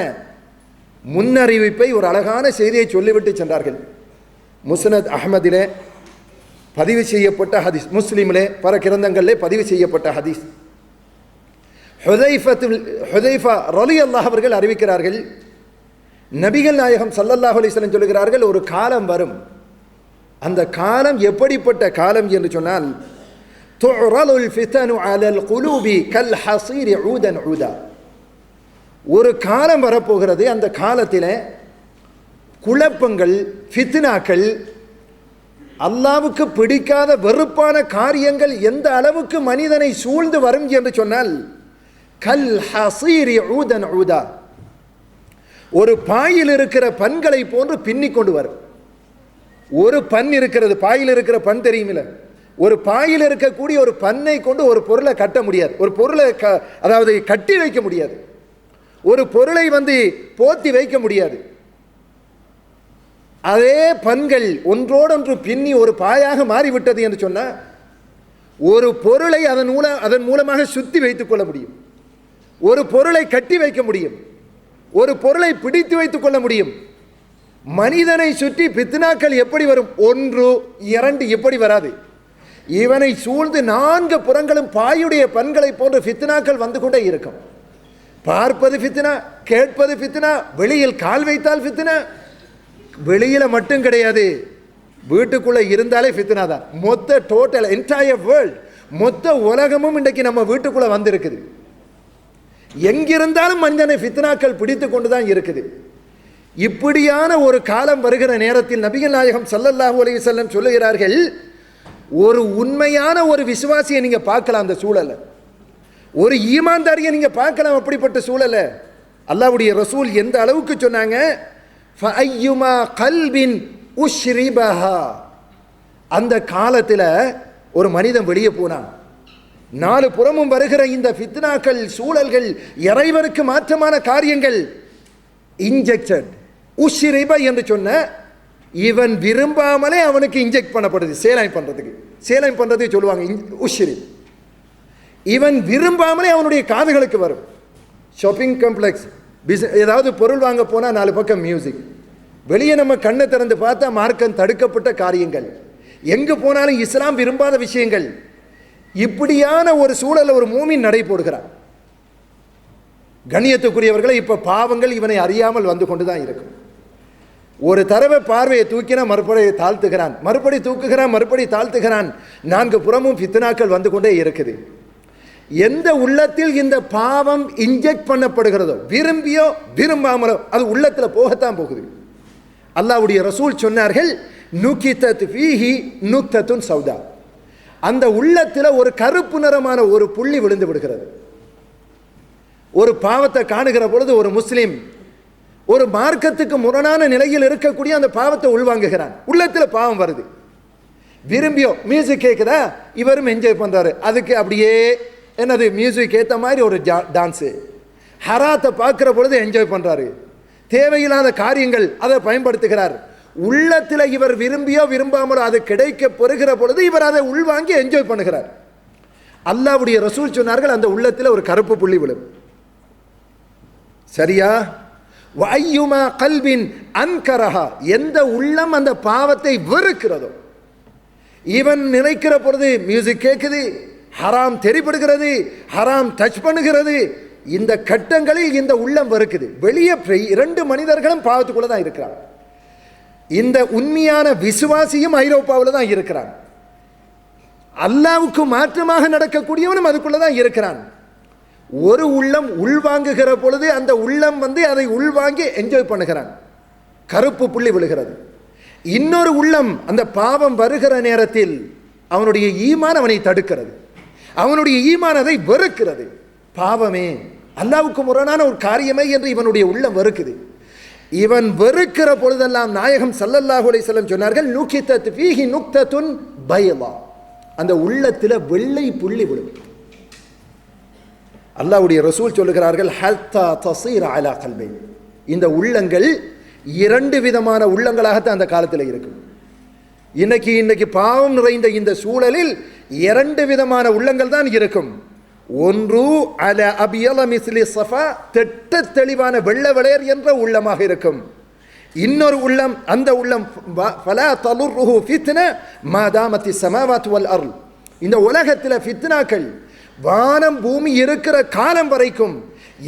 முன்னறிவிப்பை, ஒரு அழகான செய்தியை சொல்லிவிட்டு சென்றார்கள். முஸ்னத் அஹ்மதிலே பதிவு செய்யப்பட்ட ஹதீஸ், முஸ்லிமிலே பல கிரந்தங்களிலே பதிவு செய்யப்பட்ட ஹதீஸ். ஹுதைஃபா ரலியல்லாஹு அவர்கள் அறிவிக்கிறார்கள், நபிகள் நாயகம் ஸல்லல்லாஹு அலைஹி வஸல்லம் சொல்கிறார்கள், ஒரு காலம் வரும். அந்த காலம் எப்படிப்பட்ட காலம் என்று சொன்னால், துஅரலுல் ஃபிதனு அலல் குலூபி கல் ஹஸீரி ஊதன் ஊதா. ஒரு காலம் வரப்போகிறது. அந்த காலத்தில் குழப்பங்கள், ஃபித்னாக்கள், அல்லாஹ்வுக்கு பிடிக்காத வெறுப்பான காரியங்கள் எந்த அளவுக்கு மனிதனை சூழ்ந்து வரும் என்று சொன்னால், கல் ஹஸீரி ஊதன் ஊதா, ஒரு பாயில் இருக்கிற பண்களை போன்று பின்னிக் கொண்டு வரும். ஒரு பண் இருக்கிறது, பாயில் இருக்கிற பண் தெரியுமில்ல, ஒரு பாயில் இருக்கக்கூடிய ஒரு பண்ணை கொண்டு ஒரு பொருளை கட்ட முடியாது, ஒரு பொருளை அதாவது கட்டி வைக்க முடியாது, ஒரு பொருளை போத்தி வைக்க முடியாது. அதே பண்கள் ஒன்றோடொன்று பின்னி ஒரு பாயாக மாறிவிட்டது என்று சொன்னால், ஒரு பொருளை அதன் மூலமாக சுத்தி வைத்துக் கொள்ள முடியும், ஒரு பொருளை கட்டி வைக்க முடியும், ஒரு பொருளை பிடித்து வைத்துக் கொள்ள முடியும். மனிதனை சுற்றி பித்னாக்கள் எப்படி வரும்? 1 2 இப்படி வராது. இவனை சூழ்ந்து 4 புறங்களும் பாயுடைய பண்களை போன்ற ஃபித்னாக்கள் வந்து கொண்டே இருக்கும். பார்ப்பது ஃபித்னா, கேட்பது ஃபித்னா, வெளியில் கால் வைத்தால் ஃபித்னா. வெளியில மட்டும் கிடையாது, வீட்டுக்குள்ள இருந்தாலே ஃபித்னா தான். மொத்த டோட்டல் என்டையர் வேர்ல்ட், மொத்த உலகமும் இன்றைக்கு நம்ம வீட்டுக்குள்ள வந்திருக்குது. எங்கிருந்தாலும் மனிதனை ஃபித்னாக்கள் பிடித்து கொண்டு தான் இருக்குது. இப்படியான ஒரு காலம் வருகிற நேரத்தில் நபிகள் நாயகம் ஸல்லல்லாஹு அலைஹி வஸல்லம் சொல்லுகிறார்கள், ஒரு உண்மையான ஒரு விசுவாசியை நீங்க பார்க்கலாம் அந்த சூழலை, ஒரு ஈமான்தாரியை நீங்க பார்க்கலாம் அப்படிப்பட்ட சூழலை. அல்லாஹ்வுடைய ரசூல் எந்த அளவுக்கு சொன்னாங்க, ஃபஅய்யுமா கல்பின் உஷ்ரிபஹா, அந்த காலத்தில் ஒரு மனிதன் வெளியே போனான், 4 புறமும் வருகிற இந்த ஃபித்னாக்கள், சூழல்கள், இறைவனுக்கு மாற்றமான காரியங்கள், இன்ஜெக்டட் உஷ்ரிப என்று சொன்ன, இவன் விரும்பாமலே அவனுக்கு இன்ஜெக்ட் பண்ணப்படுது, சேலம் பண்றதுக்கு, சேலம் பண்றதுக்கு சொல்லுவாங்க உஷ்ரிப். இவன் விரும்பாமலே அவனுடைய காதுகளுக்கு வரும். ஷாப்பிங் காம்ப்ளெக்ஸ், ஏதாவது பொருள் வாங்க போனால் 4 பக்கம் மியூசிக். வெளியே நம்ம கண்ணை திறந்து பார்த்தா மார்க்கம் தடுக்கப்பட்ட காரியங்கள், எங்கு போனாலும் இஸ்லாம் விரும்பாத விஷயங்கள். இப்படியான ஒரு சூழலை ஒரு மூமின் நடை போடுகிறார். கண்ணியத்துக்குரியவர்களை, இப்ப பாவங்கள் இவனை அறியாமல் வந்து கொண்டுதான் இருக்கும். ஒரு தடவை பார்வையை தூக்கினா மறுபடி தாழ்த்துகிறான், மறுபடி தூக்குகிறான், மறுபடி தாழ்த்துகிறான். 4 புறமும் ஃபித்னாக்கள் வந்து கொண்டே இருக்குது. எந்த உள்ளத்தில் இந்த பாவம் இன்ஜெக்ட் பண்ணப்படுகிறதோ, விரும்பியோ விரும்பாமலோ, அது உள்ளத்தில் போகத்தான் போகுது. அல்லாஹ்வுடைய ரசூல் சொன்னார்கள், நுகிதத் ஃபீஹி நுக்தத்துன் சௌதா, அந்த உள்ளத்தில் ஒரு கருப்பு நிறமான ஒரு புள்ளி விழுந்து விடுகிறது. ஒரு பாவத்தை காணுகிற பொழுது ஒரு முஸ்லிம் ஒரு மார்க்கத்துக்கு முரணான நிலையில் இருக்கக்கூடிய அந்த பாவத்தை உள்வாங்குகிறான். உள்ளத்தில் பாவம் வருது, விரும்பியோ. மியூசிக் கேட்குதா, இவரும் என்ஜாய் பண்றாரு, அதுக்கு அப்படியே என்னது மியூசிக் ஏற்ற மாதிரி ஒரு டான்ஸு. ஹராத்தை பார்க்குற பொழுது என்ஜாய் பண்றாரு, தேவையில்லாத காரியங்கள் அதை பயன்படுத்துகிறார். உள்ளத்தில் இவர் விரும்பியோ விரும்பாமலோ அது கிடைக்க பெறுகிற பொழுது இவர் அதை உள்வாங்கி என்ஜாய் பண்ணுகிறார். அல்லாஹ்வுடைய ரசூல் சொன்னார்கள், அந்த உள்ளத்தில் ஒரு கருப்பு புள்ளி விழும். சரியா? வஅய்யுமா கல்பின் அன்கரஹா, எந்த உள்ளம் அந்த பாவத்தை வெறுக்கிறதோ, இவன் நினைக்கிற பொழுது மியூசிக் கேட்குது, ஹராம் தெரிபடுகிறது, ஹராம் டச் பண்ணுகிறது, இந்த கட்டங்களில் இந்த உள்ளம் வெறுக்குது. வெளியே 2 மனிதர்களும் பாவத்துக்குள்ள தான் இருக்கிறான். இந்த உண்மையான விசுவாசியும் ஐரோப்பாவில் தான் இருக்கிறான். அல்லாஹ்வுக்கு மாற்றமாக நடக்கக்கூடியவனும் அதுக்குள்ள தான் இருக்கிறான். ஒரு உள்ளம் உள்வாங்குகிற பொழுது அந்த உள்ளம் அதை உள்வாங்கி என்ஜாய் பண்ணுகிறான், கருப்பு புள்ளி விழுகிறது. இன்னொரு உள்ளம் அந்த பாவம் வருகிற நேரத்தில் அவனுடைய ஈமான் அவனை தடுக்கிறது, அவனுடைய ஈமான் அதை வெறுக்கிறது. பாவமே, அல்லாஹ்வுக்கு முரணான ஒரு காரியமே என்று இவனுடைய உள்ளம் வெறுக்குது. இவன் வெறுக்கிற பொழுதெல்லாம் நாயகம் ஸல்லல்லாஹு அலைஹி வஸல்லம் சொன்னார்கள், நுகிதத் ஃபீஹி நுக்தத்துன் பைலா, அந்த உள்ளத்தில் வெள்ளை புள்ளி விழும். அல்லாஹ்வுடைய ரசூல் சொல்லுகிறார்கள், ஹத்தா தஸீர அலா கல்பை, இந்த உள்ளங்கள் 2 விதமான உள்ளங்களாகத்தான் அந்த காலத்தில் இருக்கும். இன்னைக்கு பாவம் நிறைந்த இந்த சூழலில் 2 விதமான உள்ளங்கள் தான் இருக்கும். ஒன்று அல அபியல மிஸ்லி சஃபா, தெட்ட தெளிவான வெள்ள விளையர் என்ற உள்ளமாக இருக்கும். இன்னொரு உள்ளம், அந்த உள்ளம் ஃபலா தலுர்ஹு ஃபித்னா மா தாமத்தி ஸமாவாத் வல் அர்ல், இந்த உலகத்தில் ஃபித்னாக்கள், வானம் பூமி இருக்கிற காலம் வரைக்கும்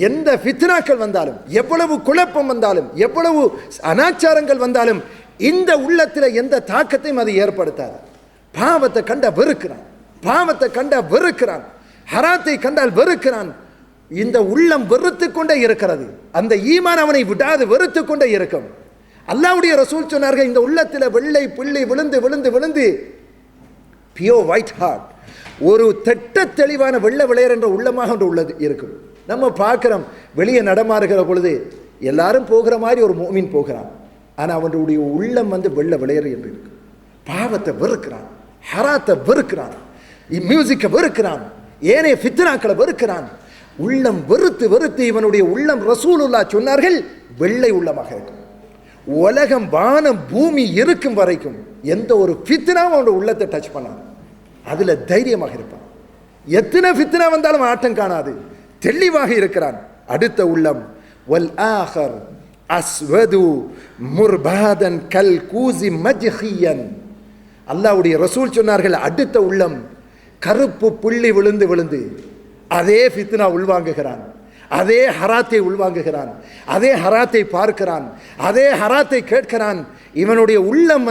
எந்த ஃபித்னாக்கள் வந்தாலும், எவ்வளவு குழப்பம் வந்தாலும், எவ்வளவு அனாச்சாரங்கள் வந்தாலும், இந்த உள்ளத்தில் எந்த தாக்கத்தையும் அது ஏற்படுத்தாது. பாவத்தை கண்ட வெறுக்கிறான், பாவத்தை கண்ட வெறுக்கிறான், ஹராத்தை கண்டால் வெறுக்கிறான். இந்த உள்ளம் வெறுத்து கொண்டே இருக்கிறது, அந்த ஈமான் அவனை விடாது வெறுத்து கொண்டே இருக்கும். அல்லாஹ்வுடைய ரசூல் சொன்னார்கள், இந்த உள்ளத்தில் வெள்ளை புள்ளி விழுந்து விழுந்து விழுந்து பியோர் ஒயிட் ஹார்ட், ஒரு தெட்ட தெளிவான வெள்ள விளையர் என்ற உள்ளமாக உள்ளது இருக்கும். நம்ம பார்க்கிறோம், வெளியே நடமாறுகிற பொழுது எல்லாரும் போகிற மாதிரி ஒரு மோமின் போகிறான், ஆனால் அவனுடைய உள்ளம் வெள்ள விளையர் என்று இருக்கு. பாவத்தை வெறுக்கிறான், ஹராத்தை வெறுக்கிறான், மியூசிக்கை வெறுக்கிறான், ஏனைய ஃபித்னாக்களை வெறுக்கிறான். உள்ளம் வெறுத்து வெறுத்து இவனுடைய உள்ளம் ரசூலுல்லாஹ் சொன்னார்கள் வெள்ளை உள்ளமாக இருக்கும். உலகம் வானம் பூமி இருக்கும் வரைக்கும் எந்த ஒரு ஃபித்னாவும் அவனுடைய உள்ளத்தை டச் பண்ணாது, அதுல தைரியமாக இருப்பான். எத்தனை ஃபித்னா வந்தாலும் ஆட்டம் காணாது, தெளிவாக இருக்கிறான். அடுத்த உள்ளம் வல் ஆஹர் அஸ்வது முர்பாதன் கல் கூசி மஜ்ஹியன், அல்லாஹ்வுடைய ரசூல் சொன்னார்கள், அடுத்த உள்ளம் கருப்பு புள்ளி விழுந்து விழுந்து அதே ஃபித்னா உள்வாங்குகிறான், அதே ஹராத்தை உள்வாங்குகிறான், அதே ஹராத்தை பார்க்கிறான், அதே ஹராத்தை கேட்கிறான். இவனுடைய உள்ளம்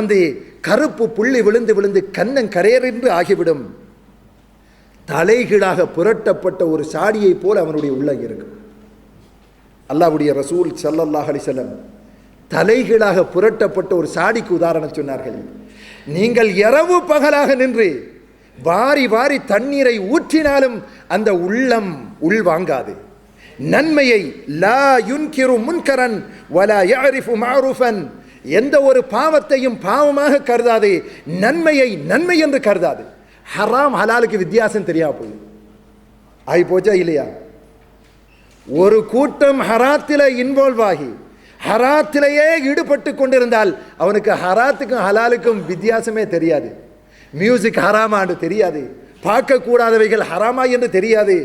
கருப்பு புள்ளி விழுந்து விழுந்து கண்ணன் கரையரென்று ஆகிவிடும். தலைகீழாக புரட்டப்பட்ட ஒரு சாடியை போல் அவனுடைய உள்ளம் இருக்கும். அல்லாஹ்வுடைய ரசூல் ஸல்லல்லாஹு அலைஹி வஸல்லம் தலைகீழாக புரட்டப்பட்ட ஒரு சாடிக்கு உதாரணம் சொன்னார்கள். நீங்கள் இரவு பகலாக நின்று வாரி வாரி தண்ணீரை ஊற்றினாலும் அந்த உள்ளம் உள்வாங்காது. நன்மையை லா யுன்கிரு முன்கரன் வலா யஅரிஃபு மஅரூஃபன், எந்த ஒரு பாவத்தையும் பாவமாக கருதாது, நன்மையை நன்மை என்று கருதாது. ஹராம் ஹலாலுக்கு வித்தியாசம் தெரியாம போகுது, ஆகி போச்சா இல்லையா? ஒரு கூட்டம் ஹராத்தில இன்வால்வ் ஆகி ஹராத்திலேயே ஈடுபட்டு கொண்டிருந்தால் அவனுக்கு ஹராத்துக்கும் ஹலாலுக்கும் வித்தியாசமே தெரியாது. மியூசிக் ஹராமா என்று தெரியாது, பார்க்கக்கூடாதவைகள் ஹராமா என்று தெரியாது,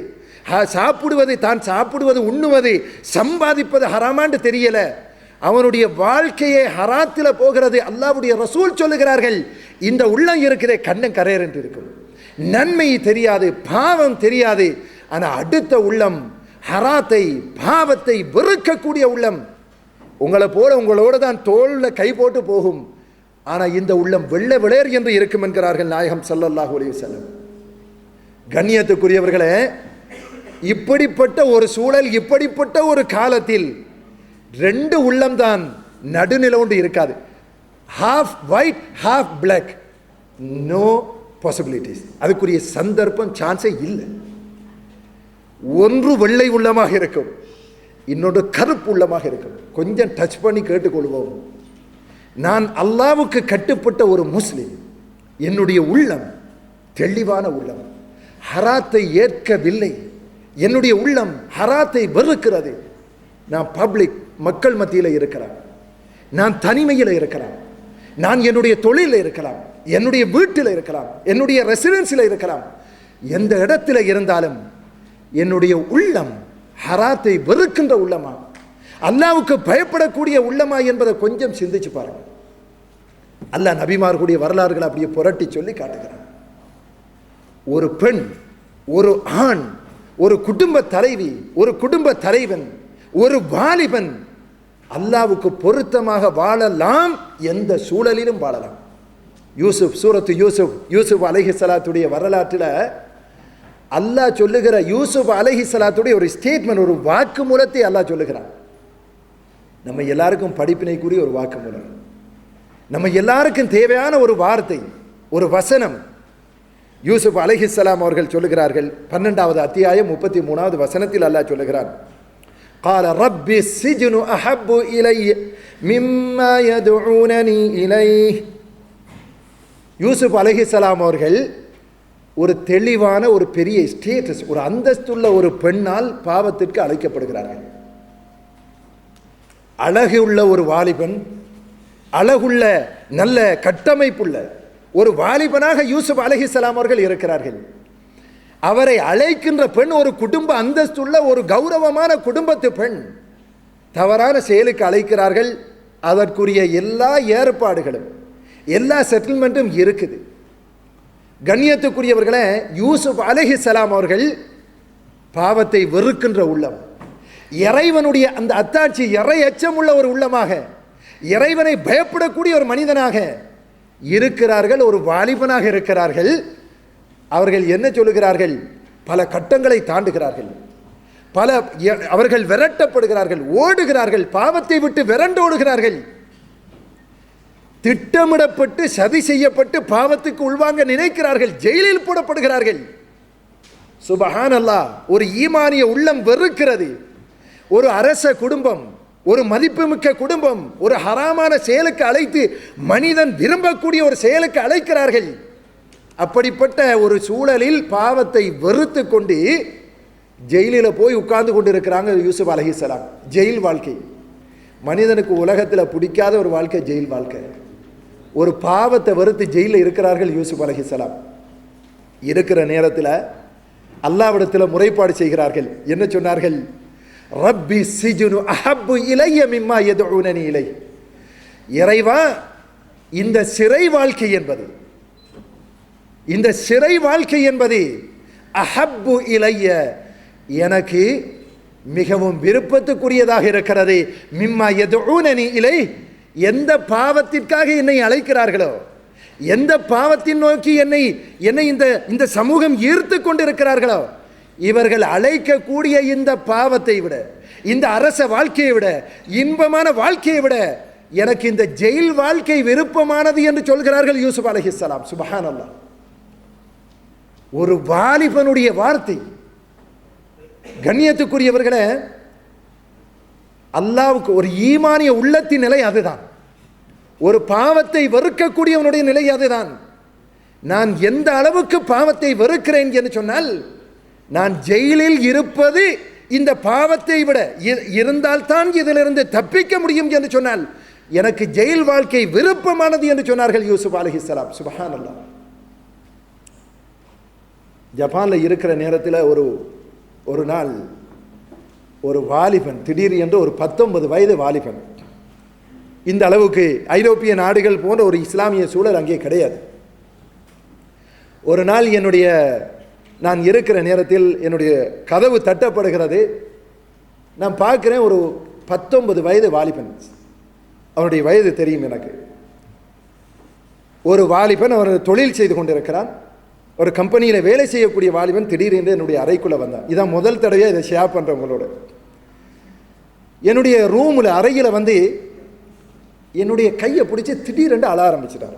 சாப்பிடுவது, தான் சாப்பிடுவது, உண்ணுவது, சம்பாதிப்பது ஹராமான்னு தெரியல, அவனுடைய வாழ்க்கையை ஹராத்தில் போகிறது. அல்லாஹ்வுடைய ரசூல் சொல்லுகிறார்கள், இந்த உள்ளம் இருக்கிற கண்ணன் கரையர் என்று இருக்கும். நன்மை தெரியாது, பாவம் தெரியாது, ஆனால் அடுத்த உள்ளம் ஹராத்தை, பாவத்தை வெறுக்கக்கூடிய உள்ளம். உங்களை போல உங்களோட தான் தோளில் கை போட்டு போகும், ஆனால் இந்த உள்ளம் வெள்ளை விளையர் என்று இருக்கும் என்கிறார்கள் நாயகம் ஸல்லல்லாஹு அலைஹி வஸல்லம். கண்ணியத்துக்குரியவர்களே, இப்படிப்பட்ட ஒரு சூழல், இப்படிப்பட்ட ஒரு காலத்தில் ரெண்டு உள்ளம் தான் நடுநிலை ஒன்று இருக்காது. Half white half black, no possibilities. அதுக்குரிய சந்தர்ப்பம், சான்ஸே இல்லை. ஒன்று வெள்ளை உள்ளமாக இருக்கும், இன்னொன்று கருப்பு உள்ளமாக இருக்கும். கொஞ்சம் டச் பண்ணி கேட்டுக்கொள்வோம். நான் அல்லாஹ்வுக்கு கட்டுப்பட்ட ஒரு முஸ்லிம், என்னுடைய உள்ளம் தெளிவான உள்ளம், ஹராத்தை ஏற்கவில்லை. என்னுடைய உள்ளம் ஹராத்தை வெறுக்கிறது. நான் பப்ளிக், மக்கள் மத்தியில் இருக்கிறேன், நான் தனிமையில் இருக்கிறேன், நான் என்னுடைய தொழிலில் இருக்கலாம், என்னுடைய வீட்டில் இருக்கலாம், என்னுடைய ரெசிடென்ஸில் இருக்கலாம், எந்த இடத்துல இருந்தாலும் என்னுடைய உள்ளம் ஹராத்தை வெறுக்கின்ற உள்ளமா, அல்லாஹ்வுக்கு பயப்படக்கூடிய உள்ளமா என்பதை கொஞ்சம் சிந்திச்சு பாருங்க. அல்லாஹ் நபிமார்களுடைய வரலாறுகளை அப்படியே புரட்டி சொல்லி காட்டுகிறான். ஒரு பெண், ஒரு ஆண், ஒரு குடும்ப தலைவி, ஒரு குடும்ப தலைவன், ஒரு வாலிபன் அல்லாஹ்வுக்கு பொருத்தமாக வாழலாம், எந்த சூழலிலும் வாழலாம். யூசுப், சூரத்து யூசுப் அலைஹிஸ்ஸலாத்துடைய வரலாற்றில் அல்லாஹ் சொல்லுகிற யூசுப் அலைஹிஸ்ஸலாத்துடைய ஒரு ஸ்டேட்மெண்ட், ஒரு வாக்கு மூலத்தை அல்லாஹ் சொல்லுகிறான். நம்ம எல்லாருக்கும் படிப்பினைக்குரிய ஒரு வாக்கு மூலம், நம்ம எல்லாருக்கும் தேவையான ஒரு வார்த்தை, ஒரு வசனம். யூசுப் அலைஹிஸ்ஸலாம் அவர்கள் சொல்லுகிறார்கள், 12வது அத்தியாயம் 33வது வசனத்தில் அல்லாஹ் சொல்லுகிறான், قال رب السجن أحب إلي مما يدعونني إليه. யூசுப் அலைஹிஸ்ஸலாம் அவர்கள் ஒரு தெளிவான, ஒரு பெரிய ஸ்டேட்டஸ், ஒரு அந்தஸ்துள்ள ஒரு பெண்ணால் பாவத்திற்கு அழைக்கப்படுகிறார்கள். அழகுள்ள ஒரு வாலிபன், அழகுள்ள நல்ல கட்டமைப்புள்ள ஒரு வாலிபனாக யூசுப் அலைஹிஸ்ஸலாம் அவர்கள் இருக்கிறார்கள். அவரை அழைக்கின்ற பெண் ஒரு குடும்ப அந்தஸ்துள்ள ஒரு கௌரவமான குடும்பத்து பெண். தவறான செயலுக்கு அழைக்கிறார்கள். அதற்குரிய எல்லா ஏற்பாடுகளும், எல்லா செட்டில்மெண்ட்டும் இருக்குது. கண்ணியத்துக்குரியவர்களே, யூசுப் அலைஹிஸ்ஸலாம் அவர்கள் பாவத்தை வெறுக்கின்ற உள்ளம், இறைவனுடைய அந்த அத்தாட்சி, இறை அச்சமுள்ள ஒரு உள்ளமாக, இறைவனை பயப்படக்கூடிய ஒரு மனிதனாக இருக்கிறார்கள், ஒரு வாலிபனாக இருக்கிறார்கள். அவர்கள் என்ன சொல்லுகிறார்கள்? பல கட்டங்களை தாண்டுகிறார்கள், அவர்கள் விரட்டப்படுகிறார்கள், ஓடுகிறார்கள், பாவத்தை விட்டு விரண்டோடுகிறார்கள். திட்டமிடப்பட்டு சதி செய்யப்பட்டு பாவத்துக்கு உள்வாங்க நினைக்கிறார்கள், ஜெயிலில் போடப்படுகிறார்கள். சுபஹானல்லாஹ், ஒரு ஈமானிய உள்ளம் வெறுக்கிறது. ஒரு அரச குடும்பம், ஒரு மதிப்புமிக்க குடும்பம் ஒரு ஹராமான செயலுக்கு அழைத்து, மனிதன் விரும்பக்கூடிய ஒரு செயலுக்கு அழைக்கிறார்கள். அப்படிப்பட்ட ஒரு சூழலில் பாவத்தை வெறுத்து கொண்டு ஜெயிலில் போய் உட்கார்ந்து கொண்டு இருக்கிறாங்க யூசுப் அலைஹிஸ்ஸலாம். ஜெயில் வாழ்க்கை மனிதனுக்கு உலகத்தில் பிடிக்காத ஒரு வாழ்க்கை, ஜெயில் வாழ்க்கை. ஒரு பாவத்தை வெறுத்து ஜெயிலில் இருக்கிறார்கள் யூசுப் அலைஹிஸ்ஸலாம். இருக்கிற நேரத்தில் அல்லாஹ்விடத்தில் முறைப்பாடு செய்கிறார்கள். என்ன சொன்னார்கள்? ரப்பி சிஜ்னு அஹப்பு இலைய மிம்மா யதுஊனனி இலை. இறைவா, இந்த சிறை வாழ்க்கை என்பது, இந்த சிறை வாழ்க்கை என்பது அஹப்பு இலைய, எனக்கு மிகவும் விருப்பத்துக்குரியதாக இருக்கிறது. மிம்மா யதுஊனனி இலை, எந்த பாவத்திற்காக என்னை அழைக்கிறார்களோ, எந்த பாவத்தின் நோக்கி என்னை இந்த சமூகம் ஈர்த்து கொண்டிருக்கிறார்களோ, இவர்கள் அழைக்கக்கூடிய இந்த பாவத்தை விட, இந்த அரச வாழ்க்கையை விட, இன்பமான வாழ்க்கையை விட எனக்கு இந்த ஜெயில் வாழ்க்கை விருப்பமானது என்று சொல்கிறார்கள் யூசுப் அலைஹிஸ்ஸலாம். சுப்ஹானல்லாஹ், ஒரு வாலிபனுடைய வார்த்தை. கண்ணியத்துக்குரியவர்களே, அல்லாஹ்வுக்கு ஒரு ஈமானிய உள்ளத்தின் நிலை அதுதான். ஒரு பாவத்தை வெறுக்கக்கூடியவனுடைய நிலை அதுதான். நான் எந்த அளவுக்கு பாவத்தை வெறுக்கிறேன் என்று சொன்னால், நான் ஜெயிலில் இருப்பது இந்த பாவத்தை விட இருந்தால்தான் இதிலிருந்து தப்பிக்க முடியும் என்று சொன்னால், எனக்கு ஜெயில் வாழ்க்கை விருப்பமானது என்று சொன்னார்கள் யூசுப் அலைஹிஸ்ஸலாம். சுப்ஹானல்லாஹ். ஜப்பானில் இருக்கிற நேரத்தில் ஒரு ஒரு நாள் ஒரு வாலிபன், திடீர் என்று ஒரு 19 வயது வாலிபன், இந்த அளவுக்கு ஐரோப்பிய நாடுகள் போன்ற ஒரு இஸ்லாமிய சூழல் அங்கே கிடையாது. ஒரு நாள் நான் இருக்கிற நேரத்தில் என்னுடைய கதவு தட்டப்படுகிறது. நான் பார்க்கிறேன், ஒரு 19 வயது வாலிபன், அவனுடைய வயது தெரியும் எனக்கு. ஒரு வாலிபன் அவர் தொழில் செய்து கொண்டிருக்கிறான், ஒரு கம்பெனியில் வேலை செய்யக்கூடிய வாலிபன் திடீரென்று என்னுடைய அறைக்குள்ளே வந்தான். இதான் முதல் தடவையாக இதை ஷேர் பண்ணுறேன் உங்களோட. என்னுடைய ரூமில் அறையில் வந்து என்னுடைய கையை பிடிச்சி திடீரென்று அழ ஆரம்பிச்சிட்டார்.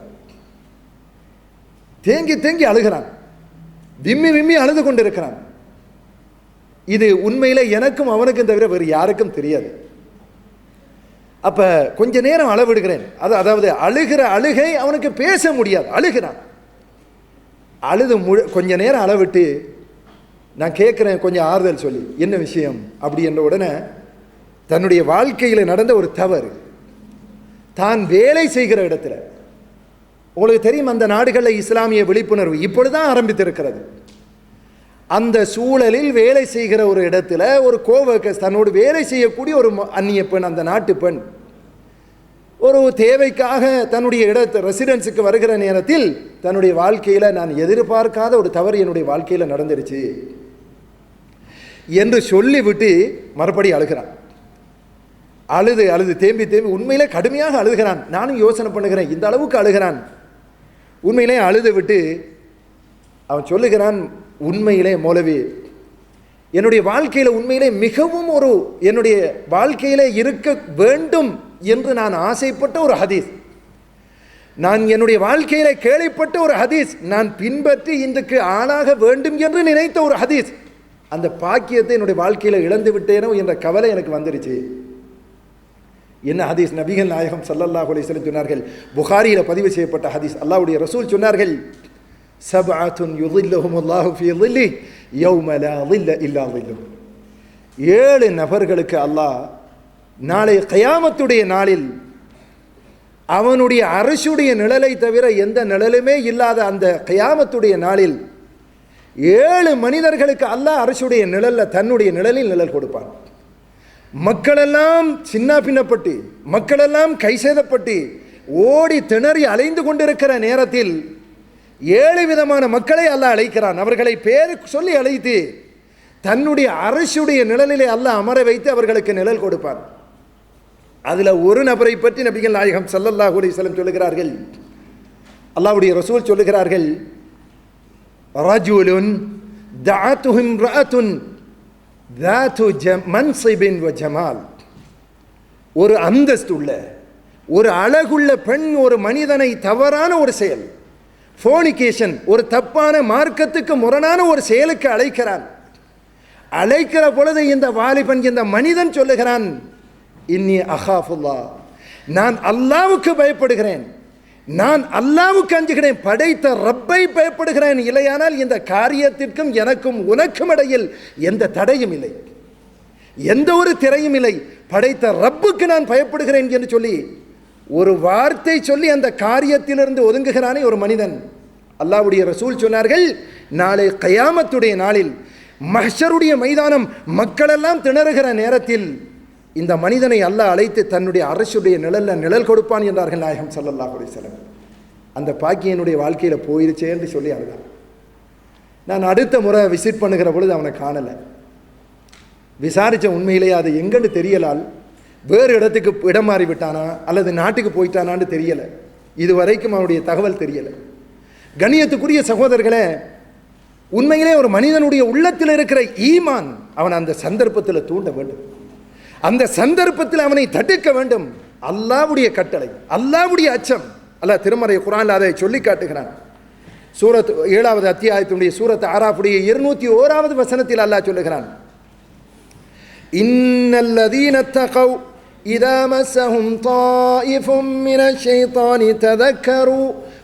தேங்கி தேங்கி அழுகிறான், விம்மி விம்மி அழுது கொண்டிருக்கிறான். இது உண்மையில எனக்கும் அவனுக்கும் தவிர வேறு யாருக்கும் தெரியாது. அப்ப கொஞ்ச நேரம் அளவிடுகிறேன். அதாவது அழுகிற அழுகை அவனுக்கு பேச முடியாது, அழுகிறான். அழுது கொஞ்ச நேரம் அளவிட்டு நான் கேட்குறேன், கொஞ்சம் ஆறுதல் சொல்லி, என்ன விஷயம் அப்படி என்ற உடனே தன்னுடைய வாழ்க்கையில் நடந்த ஒரு தவறு, தான் வேலை செய்கிற இடத்துல, உங்களுக்கு தெரியும் அந்த நாடுகளில் இஸ்லாமிய விழிப்புணர்வு இப்பொழுதுதான் ஆரம்பித்திருக்கிறது. அந்த சூழலில் வேலை செய்கிற ஒரு இடத்துல ஒரு கோவர்க்கர்ஸ், தன்னோடு வேலை செய்யக்கூடிய ஒரு அந்நிய பெண், அந்த நாட்டு பெண், ஒரு தேவைக்காக தன்னுடைய ரெசிடென்ஸுக்கு வருகிற நேரத்தில் தன்னுடைய வாழ்க்கையில் நான் எதிர்பார்க்காத ஒரு தவறு என்னுடைய வாழ்க்கையில் நடந்துருச்சு என்று சொல்லிவிட்டு மறுபடி அழுகிறான். அழுது தேம்பி உண்மையிலே கடுமையாக அழுகிறான். நானும் யோசனை பண்ணுகிறேன், இந்த அளவுக்கு அழுகிறான். உண்மையிலே அழுது விட்டு அவன் சொல்லுகிறான், உண்மையிலே மௌலவி, என்னுடைய வாழ்க்கையில் உண்மையிலே மிகவும் என்னுடைய வாழ்க்கையிலே இருக்க வேண்டும் என்று நான் ஆசைப்பட்ட ஒரு ஹதீஸ், நான் என்னுடைய வாழ்க்கையிலே கேள்விப்பட்ட ஒரு ஹதீஸ், நான் பின்பற்றி இன்றைக்கு ஆளாக வேண்டும் என்று நினைத்த ஒரு ஹதீஸ், அந்த பாக்கியத்தை என்னுடைய வாழ்க்கையில் இழந்து விட்டேனோ என்ற கவலை எனக்கு வந்துருச்சு. என்ன ஹதீஸ்? நபிகள் நாயகம் ஸல்லல்லாஹு அலைஹி வஸல்லம் சொன்னார்கள், புகாரியில் பதிவு செய்யப்பட்ட ஹதீஸ். அல்லாஹ்வுடைய ரசூல் சொன்னார்கள், சப்அத்துன் யுதில்லுஹுமுல்லாஹு ஃபீ ظில்லி யௌம லா ظில்ல இல்லா ظில்லுஹு. 7 நபர்களுக்கு அல்லாஹ் நாளை கியாமத்துடைய நாளில் அவனுடைய அரசுடைய நிழலை தவிர எந்த நிழலுமே இல்லாத அந்த கியாமத்துடைய நாளில் 7 மனிதர்களுக்கு அல்லாஹ் அரசுடைய நிழல்ல, தன்னுடைய நிழலில் நிழல் கொடுப்பான். மக்களெல்லாம் சின்ன பின்னப்பட்டு, மக்களெல்லாம் கைசேதப்பட்டு ஓடி திணறி அலைந்து கொண்டிருக்கிற நேரத்தில் 7 விதமான மக்களை அல்லாஹ் அழைக்கிறான். அவர்களை பேர் சொல்லி அழைத்து தன்னுடைய அரசுடைய நிழலிலே அல்லாஹ் அமர வைத்து அவர்களுக்கு நிழல் கொடுப்பான். அதுல ஒரு நபரை பற்றி நபிகள் நாயகம் ஸல்லல்லாஹு அலைஹி வஸல்லம் சொல்லுகிறார்கள், அல்லாஹ்வுடைய ரசூல் சொல்லுகிறார்கள், ரஜுலுன் தஅத்துஹு இம்ரஅத்துன் ذات منصب وجمال. ஒரு அந்தஸ்து உள்ள, ஒரு அழகுள்ள பெண் ஒரு மனிதனை தவறான ஒரு செயல், ஃபோனிகேஷன், ஒரு தப்பான மார்க்கத்துக்கு முரணான ஒரு செயலுக்கு அழைக்கிறான். அழைக்கிற பொழுது இந்த வாலிபன், இந்த மனிதன் சொல்லுகிறான், இன்னி அகாஃபுல்லா, நான் அல்லாஹ்வுக்கு பயப்படுகிறேன், நான் அல்லாஹ்வுக்கு அஞ்சுகிறேன், படைத்த ரப்பை பயப்படுகிறேன், இல்லையானால் இந்த காரியத்திற்கும் எனக்கும் உனக்கும் இடையில் எந்த தடையும் இல்லை, எந்த ஒரு திரையும் இல்லை, படைத்த ரப்புக்கு நான் பயப்படுகிறேன் என்று சொல்லி ஒரு வார்த்தை சொல்லி அந்த காரியத்திலிருந்து ஒதுங்குகிறானே ஒரு மனிதன். அல்லாஹ்வுடைய ரசூல் சொன்னார்கள், நாளை கியாமத்துடைய நாளில் மஹ்ஷருடைய மைதானம் மக்களெல்லாம் திணறுகிற நேரத்தில் இந்த மனிதனை அல்லாஹ் அழைத்து தன்னுடைய அரசுடைய நிழல் கொடுப்பான் என்றார்கள் நாயகம் ஸல்லல்லாஹு அலைஹி வஸல்லம். அந்த பாக்கியனுடைய வாழ்க்கையில் போயிருச்சே என்று சொல்லி அழுதான். நான் அடுத்த முறை விசிட் பண்ணுகிற பொழுது அவனை காணலை. விசாரித்த உண்மையிலேயே அது எங்கன்னு தெரியலால், வேறு இடத்துக்கு இடம் மாறி விட்டானா அல்லது நாட்டுக்கு போயிட்டானான்னு தெரியலை. இதுவரைக்கும் அவனுடைய தகவல் தெரியலை. கண்ணியத்துக்குரிய சகோதரர்களே, உண்மையிலே ஒரு மனிதனுடைய உள்ளத்தில் இருக்கிற ஈமான் அவன் அந்த சந்தர்ப்பத்தில் தூண்ட வேண்டும், அந்த சந்தர்ப்பத்தில் அவனை தடுக்க வேண்டும். அல்லாஹ்வுடைய கட்டளை, அல்லாஹ்வுடைய அச்சம். அல்லாஹ் திருமறை குர்ஆனில் அதை சொல்லி காட்டுகிறான். சூரத் 7வது அத்தியாயத்தினுடைய சூரத் ஆராஃபுடைய 201வது வசனத்தில் அல்லாஹ் சொல்லுகிறான், இன்னல்லதீன தகவ் இதா மஸஹும் தாயிஃபும் மினஷ் ஷைத்தானி ததக்கரு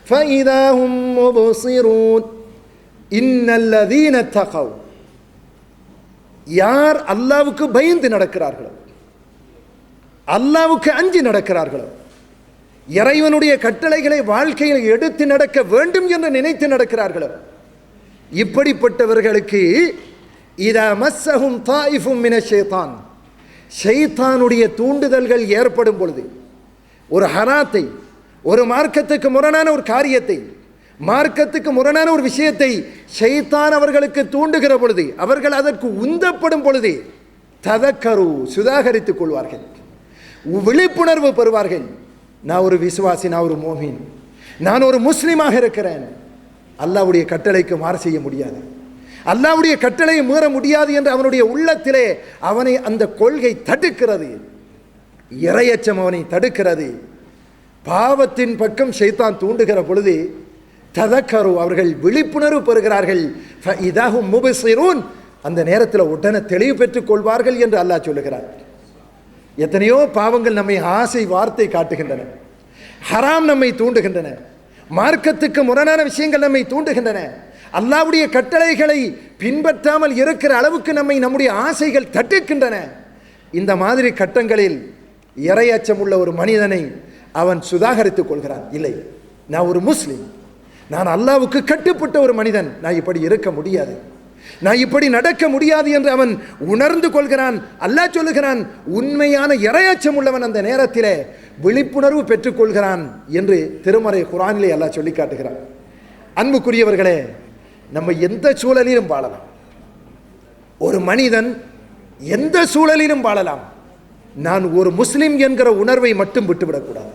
ஃபஇதா ஹும் முப்ஸிரூன். இன்னல்லதீன தகவ், யார் அல்லாஹ்வுக்கு பயந்து நடக்கிறார்களோ, அல்லாஹ்வுக்கு அஞ்சி நடக்கிறார்களோ, இறைவனுடைய கட்டளைகளை வாழ்க்கையில் எடுத்து நடக்க வேண்டும் என்று நினைத்து நடக்கிறார்களோ, இப்படிப்பட்டவர்களுக்கு இதா மஸ்ஸஹும் தாயிஃபும் மினஷ் ஷைத்தான், ஷைத்தானுடைய தூண்டுதல்கள் ஏற்படும் பொழுது, ஒரு ஹராத்தை, ஒரு மார்க்கத்துக்கு முரணான ஒரு காரியத்தை, மார்க்கத்துக்கு முரணான ஒரு விஷயத்தை ஷைத்தான் அவர்களுக்கு தூண்டுகிற பொழுது, அவர்கள் அதற்கு உந்தப்படும் பொழுது ததக்கரு, சுதாகரித்துக் கொள்வார்கள், விழிப்புணர்வு பெறுவார்கள். நான் ஒரு விசுவாசி, நான் ஒரு மோமின், நான் ஒரு முஸ்லீமாக இருக்கிறேன், அல்லாஹ்வுடைய கட்டளைக்கு மாறு செய்ய முடியாது, அல்லாஹ்வுடைய கட்டளையை மீற முடியாது என்று அவனுடைய உள்ளத்திலே அவனை அந்த கொள்கை தடுக்கிறது, இறையச்சம் அவனை தடுக்கிறது. பாவத்தின் பக்கம் ஷைத்தான் தூண்டுகிற பொழுது ததக்கரு, அவர்கள் விழிப்புணர்வு பெறுகிறார்கள். ஃபஇதாஹும் முபஸிரூன், அந்த நேரத்தில் உடனே தெளிவு பெற்றுக் கொள்வார்கள் என்று அல்லாஹ் சொல்லுகிறார். எத்தனையோ பாவங்கள் நம்மை ஆசை வார்த்தை காட்டுகின்றன, ஹராம் நம்மை தூண்டுகின்றன, மார்க்கத்துக்கு முரணான விஷயங்கள் நம்மை தூண்டுகின்றன, அல்லாஹ்வுடைய கட்டளைகளை பின்பற்றாமல் இருக்கிற அளவுக்கு நம்மை நம்முடைய ஆசைகள் தட்டுக்கின்றன. இந்த மாதிரி கட்டங்களில் இறையச்சம் உள்ள ஒரு மனிதனை அவன் சுதாகரித்துக் கொள்கிறான். இல்லை, நான் ஒரு முஸ்லிம், நான் அல்லாஹ்வுக்கு கட்டுப்பட்ட ஒரு மனிதன், நான் இப்படி இருக்க முடியாது, நான் இப்படி நடக்க முடியாது என்று அவன் உணர்ந்து கொள்கிறான். அல்லாஹ் சொல்லுகிறான், உண்மையான இறையச்சம் உள்ளவன் அந்த நேரத்திலே விழிப்புணர்வு பெற்றுக்கொள்கிறான் என்று திருமறை குர்ஆனிலே அல்லாஹ் சொல்லி காட்டுகிறான். அன்புக்குரியவர்களே, நம்ம எந்த சூழலிலும் வாழலாம், ஒரு மனிதன் எந்த சூழலிலும் வாழலாம். நான் ஒரு முஸ்லிம் என்கிற உணர்வை மட்டும் விட்டுவிடக்கூடாது.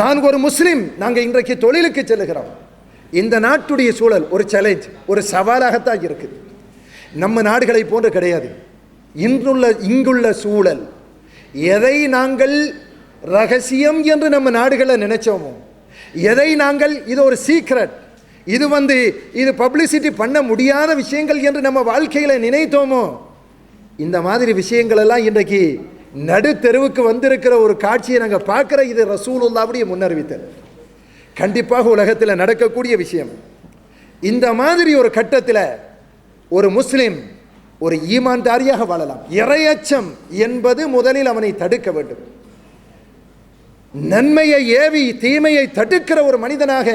நான் ஒரு முஸ்லிம். நாங்கள் இன்றைக்கு தொழிலுக்கு செல்லுகிறோம். இந்த நாட்டுடைய சூழல் ஒரு சேலஞ்ச், ஒரு சவாலாகத்தான் இருக்குது. நம்ம நாடுகளை போன்று கிடையாது. இங்குள்ள சூழல், எதை நாங்கள் ரகசியம் என்று நம்ம நாடுகளில் நினைச்சோமோ, எதை நாங்கள் இது ஒரு சீக்ரெட், இது பப்ளிசிட்டி பண்ண முடியாத விஷயங்கள் என்று நம்ம வாழ்க்கையில் நினைத்தோமோ, இந்த மாதிரி விஷயங்கள் எல்லாம் இன்றைக்கு நடு தெருவுக்கு வந்திருக்கிற ஒரு காட்சியை நாங்கள் பார்க்குற. இது ரசூலுல்லாஹ்வுடைய முன்னறிவித்தல், கண்டிப்பாக உலகத்தில் நடக்கக்கூடிய விஷயம். இந்த மாதிரி ஒரு கட்டத்தில் ஒரு முஸ்லிம் ஒரு ஈமான்தாரியாக வாழலாம். இறையச்சம் என்பது முதலில் அவனை தடுக்க வேண்டும். நன்மையை ஏவி தீமையை தடுக்கிற ஒரு மனிதனாக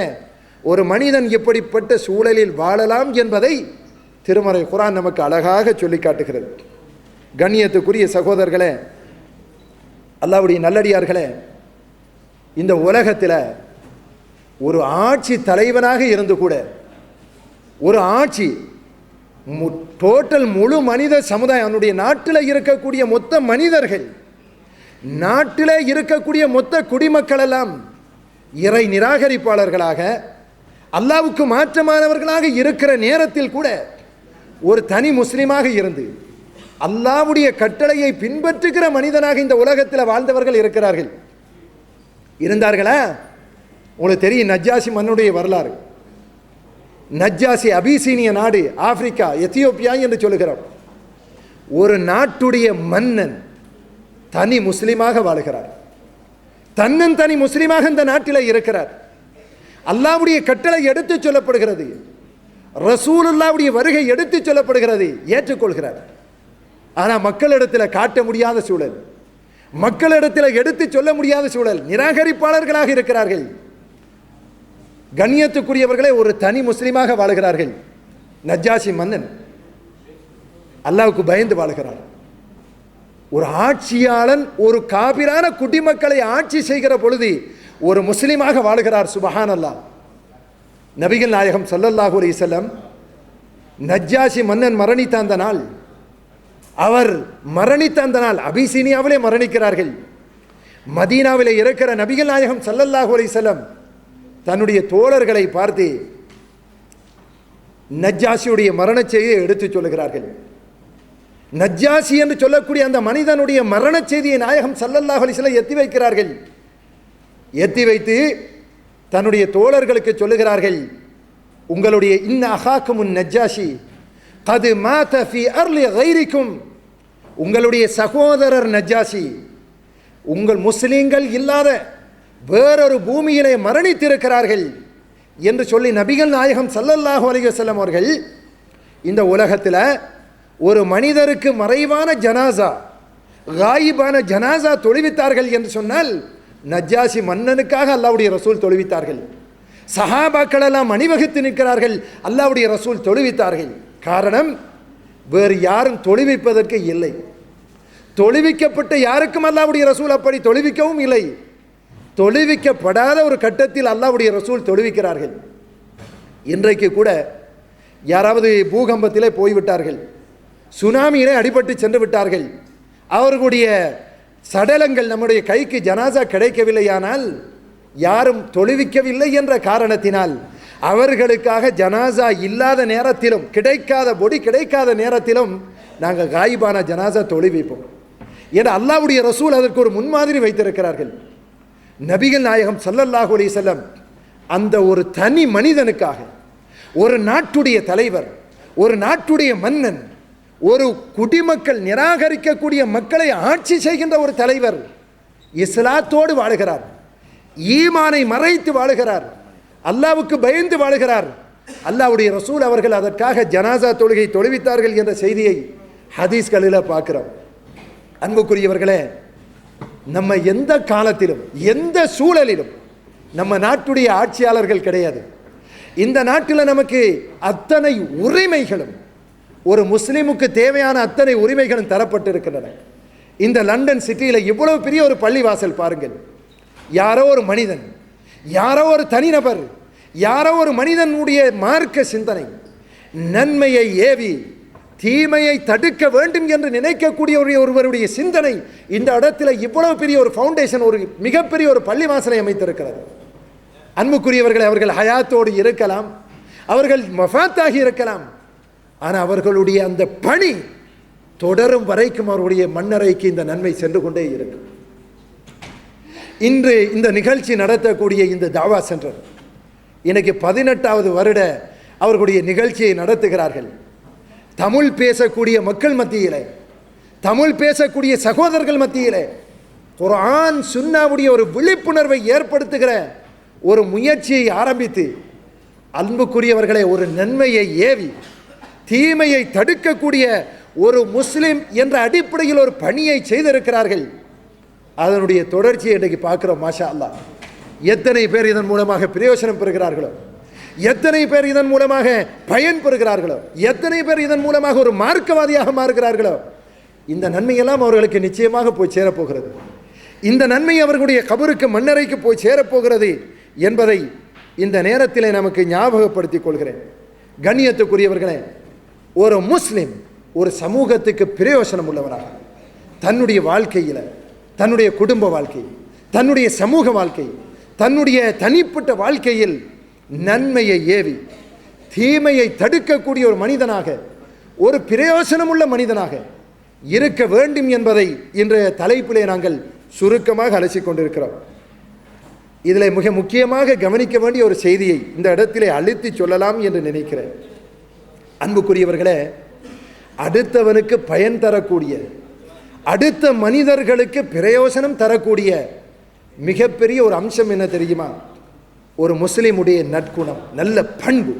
ஒரு மனிதன் எப்படிப்பட்ட சூழலில் வாழலாம் என்பதை திருமறை குர்ஆன் நமக்கு அழகாக சொல்லி காட்டுகிறது. கண்ணியத்துக்குரிய சகோதரர்களே, அல்லாஹ்வுடைய நல்லடியார்களே, இந்த உலகத்தில் ஒரு ஆட்சி தலைவனாக இருந்து கூட, ஒரு ஆட்சி டோட்டல் முழு மனித சமுதாயம், அவனுடைய நாட்டில் இருக்கக்கூடிய மொத்த மனிதர்கள், நாட்டில் இருக்கக்கூடிய மொத்த குடிமக்கள் எல்லாம் இறை நிராகரிப்பாளர்களாக, அல்லாஹ்வுக்கு மாற்றமானவர்களாக இருக்கிற நேரத்தில் கூட ஒரு தனி முஸ்லீமாக இருந்து அல்லாஹ்வுடைய கட்டளையை பின்பற்றுகிற மனிதனாக இந்த உலகத்தில் வாழ்ந்தவர்கள் இருக்கிறார்கள். இருந்தார்களா? உங்களுக்கு தெரியும் நஜ்ஜாசி மன்னுடைய வரலாறு. நஜ்ஜாசி அபிசீனிய நாடு, ஆப்பிரிக்கா, எத்தியோப்பியா என்று சொல்லுகிறோம். ஒரு நாட்டுடைய மன்னன் தனி முஸ்லீமாக வாழுகிறார். தன்னன் முஸ்லீமாக இந்த நாட்டில் இருக்கிறார். அல்லாஹ்வுடைய கட்டளை எடுத்து சொல்லப்படுகிறது, ரசூலுல்லாஹ்வுடைய வருகை எடுத்து சொல்லப்படுகிறது, ஏற்றுக்கொள்கிறார். ஆனால் மக்களிடத்தில் காட்ட முடியாத சூழல், மக்களிடத்தில் எடுத்து சொல்ல முடியாத சூழல், நிராகரிப்பாளர்களாக இருக்கிறார்கள். கண்ணியத்துக்குரியவர்களே, ஒரு தனி முஸ்லீமாக வாழுகிறார்கள். நஜ்ஜாசி மன்னன் அல்லாஹ்வுக்கு பயந்து வாழுகிறார். ஒரு ஆட்சியாளன் ஒரு காபிரான குடிமக்களை ஆட்சி செய்கிற பொழுது ஒரு முஸ்லீமாக வாழுகிறார். சுபஹானல்லாஹ். நபிகள் நாயகம் ஸல்லல்லாஹு அலைஹி வஸல்லம் நஜ்ஜாசி மன்னன் மரணித்த அந்த நாள், அவர் மரணித்த அந்த நாள் அபிசீனியாவிலே மரணிக்கிறார்கள். மதீனாவிலே இருக்கிற நபிகள் நாயகம் ஸல்லல்லாஹு அலைஹி வஸல்லம் தன்னுடைய தோழர்களை பார்த்து நஜ்ஜாசியுடைய மரண செய்தியை எடுத்து சொல்லுகிறார்கள். நஜ்ஜாசி என்று சொல்லக்கூடிய அந்த மனிதனுடைய மரண செய்தியை நாயகம் ஸல்லல்லாஹு அலைஹி வஸல்லம் எத்தி வைக்கிறார்கள். எத்தி வைத்து தன்னுடைய தோழர்களுக்கு சொல்லுகிறார்கள், உங்களுடைய இன்ன அஹாக்குமுன் நஜ்ஜாசி கது மாத ஃபி அர்லி கைரிக்கும், உங்களுடைய சகோதரர் நஜ்ஜாசி உங்கள் முஸ்லீம்கள் இல்லாத வேறொரு பூமியிலே மரணித்திருக்கிறார்கள் என்று சொல்லி நபிகள் நாயகம் ஸல்லல்லாஹு அலைஹி வஸல்லம் அவர்கள் இந்த உலகத்தில் ஒரு மனிதருக்கு மறைவான ஜனாசா, காயிபான ஜனாசா தொழுவித்தார்கள் என்று சொன்னால் நஜ்ஜாசி மன்னனுக்காக அல்லாஹ்வுடைய ரசூல் தொழுவித்தார்கள். சஹாபாக்கள் எல்லாம் அணிவகுத்து நிற்கிறார்கள், அல்லாஹ்வுடைய ரசூல் தொழுவித்தார்கள். காரணம், வேறு யாரும் தொழுவிப்பதற்கு இல்லை. தொழுவிக்கப்பட்ட யாருக்கும் அல்லாஹ்வுடைய ரசூல் அப்படி தொழுவிக்கவும் இல்லை. தொழுவிக்கப்படாத ஒரு கட்டத்தில் அல்லாஹ்வுடைய ரசூல் தொழுவிக்கிறார்கள். இன்றைக்கு கூட யாராவது பூகம்பத்திலே போய்விட்டார்கள், சுனாமியிலே அடிபட்டு சென்று விட்டார்கள், அவர்களுடைய சடலங்கள் நம்முடைய கைக்கு ஜனாசா கிடைக்கவில்லையானால், யாரும் தொழுவிக்கவில்லை என்ற காரணத்தினால் அவர்களுக்காக ஜனாசா இல்லாத நேரத்திலும், கிடைக்காத பொடி கிடைக்காத நேரத்திலும் நாங்கள் காயிபான ஜனாசா தொழுவிப்போம். ஏன்னா அல்லாஹ்வுடைய ரசூல் அதற்கு ஒரு முன்மாதிரி வைத்திருக்கிறார்கள். நபிகள் நாயகம் ஸல்லல்லாஹு அலைஹி வஸல்லம் அந்த ஒரு தனி மனிதனுக்காக, ஒரு நாட்டுடைய தலைவர், ஒரு நாட்டுடைய மன்னன், ஒரு குடிமக்கள் நிராகரிக்கக்கூடிய மக்களை ஆட்சி செய்கின்ற ஒரு தலைவர் இஸ்லாத்தோடு வாழுகிறார், ஈமானை மறைத்து வாழுகிறார், அல்லாஹ்வுக்கு பயந்து வாழுகிறார். அல்லாஹ்வுடைய ரசூல் அவர்கள் அதற்காக ஜனாசா தொழுகை தொழுவித்தார்கள் என்ற செய்தியை ஹதீஸ்களில் பார்க்கிறோம். அன்புக்குரியவர்களே, நம்ம எந்த காலத்திலும் எந்த சூழலிலும் நம்ம நாட்டுடைய ஆட்சியாளர்கள் கிடையாது. இந்த நாட்டில் நமக்கு அத்தனை உரிமைகளும், ஒரு முஸ்லிமுக்கு தேவையான அத்தனை உரிமைகளும் தரப்பட்டிருக்கின்றன. இந்த லண்டன் சிட்டியில் இவ்வளவு பெரிய ஒரு பள்ளிவாசல் பாருங்கள். யாரோ ஒரு மனிதன், யாரோ ஒரு தனிநபர், யாரோ ஒரு மனிதனுடைய மார்க்க சிந்தனை நன்மையை ஏவி தீமையை தடுக்க வேண்டும் என்று நினைக்கக்கூடிய ஒருவருடைய சிந்தனை இந்த இடத்துல இவ்வளவு பெரிய ஒரு ஃபவுண்டேஷன், ஒரு மிகப்பெரிய ஒரு பள்ளிவாசலை அமைத்திருக்கிறது. அன்புக்குரியவர்களை, அவர்கள் ஹயாத்தோடு இருக்கலாம், அவர்கள் வஃபாத்தாகி இருக்கலாம், ஆனால் அவர்களுடைய அந்த பணி தொடரும் வரைக்கும் அவருடைய மண்ணறைக்கு இந்த நன்மை சென்று கொண்டே இருக்கும். இன்று இந்த நிகழ்ச்சி நடத்தக்கூடிய இந்த தாவா சென்டர் இன்னைக்கு 18வது வருட அவர்களுடைய நிகழ்ச்சியை நடத்துகிறார்கள். தமிழ் பேசக்கூடிய மக்கள் மத்தியிலே, தமிழ் பேசக்கூடிய சகோதரர்கள் மத்தியிலே குர்ஆன் சுன்னாவுடைய ஒரு விழிப்புணர்வை ஏற்படுத்துகிற ஒரு முயற்சியை ஆரம்பித்து, அன்புக்குரியவர்களை, ஒரு நன்மையை ஏவி தீமையை தடுக்கக்கூடிய ஒரு முஸ்லிம் என்ற அடிப்படையில் ஒரு பணியை செய்திருக்கிறார்கள். அதனுடைய தொடர்ச்சியை இன்றைக்கு பார்க்கிறோம். மாஷா அல்லாஹ், எத்தனை பேர் இதன் மூலமாக பிரயோஜனம் பெறுகிறார்களோ, எத்தனை பேர் இதன் மூலமாக பயன் பெறுகிறார்களோ, எத்தனை பேர் இதன் மூலமாக ஒரு மார்க்கவாதியாக மாறுகிறார்களோ, இந்த நன்மையெல்லாம் அவர்களுக்கு நிச்சயமாக போய் சேரப்போகிறது. இந்த நன்மை அவர்களுடைய கபருக்கு, மண்ணறைக்கு போய் சேரப்போகிறது என்பதை இந்த நேரத்தில் நமக்கு ஞாபகப்படுத்திக் கொள்கிறேன். கண்ணியத்துக்குரியவர்களே, ஒரு முஸ்லிம் ஒரு சமூகத்துக்கு பிரயோஜனம் உள்ளவராக தன்னுடைய வாழ்க்கையில், தன்னுடைய குடும்ப வாழ்க்கை, தன்னுடைய சமூக வாழ்க்கை, தன்னுடைய தனிப்பட்ட வாழ்க்கையில் நன்மையை ஏவி தீமையை தடுக்கக்கூடிய ஒரு மனிதனாக, ஒரு பிரயோஜனமுள்ள மனிதனாக இருக்க வேண்டும் என்பதை இன்றைய தலைப்பிலே நாங்கள் சுருக்கமாக அலசிக் கொண்டிருக்கிறோம். இதில் மிக முக்கியமாக கவனிக்க வேண்டிய ஒரு செய்தியை இந்த இடத்திலே அழுத்தி சொல்லலாம் என்று நினைக்கிறேன். அன்புக்குரியவர்களே, அடுத்தவனுக்கு பயன் தரக்கூடிய, அடுத்த மனிதர்களுக்கு பிரயோஜனம் தரக்கூடிய மிகப்பெரிய ஒரு அம்சம் என்ன தெரியுமா? ஒரு முஸ்லிமுடைய நற்குணம், நல்ல பண்பு.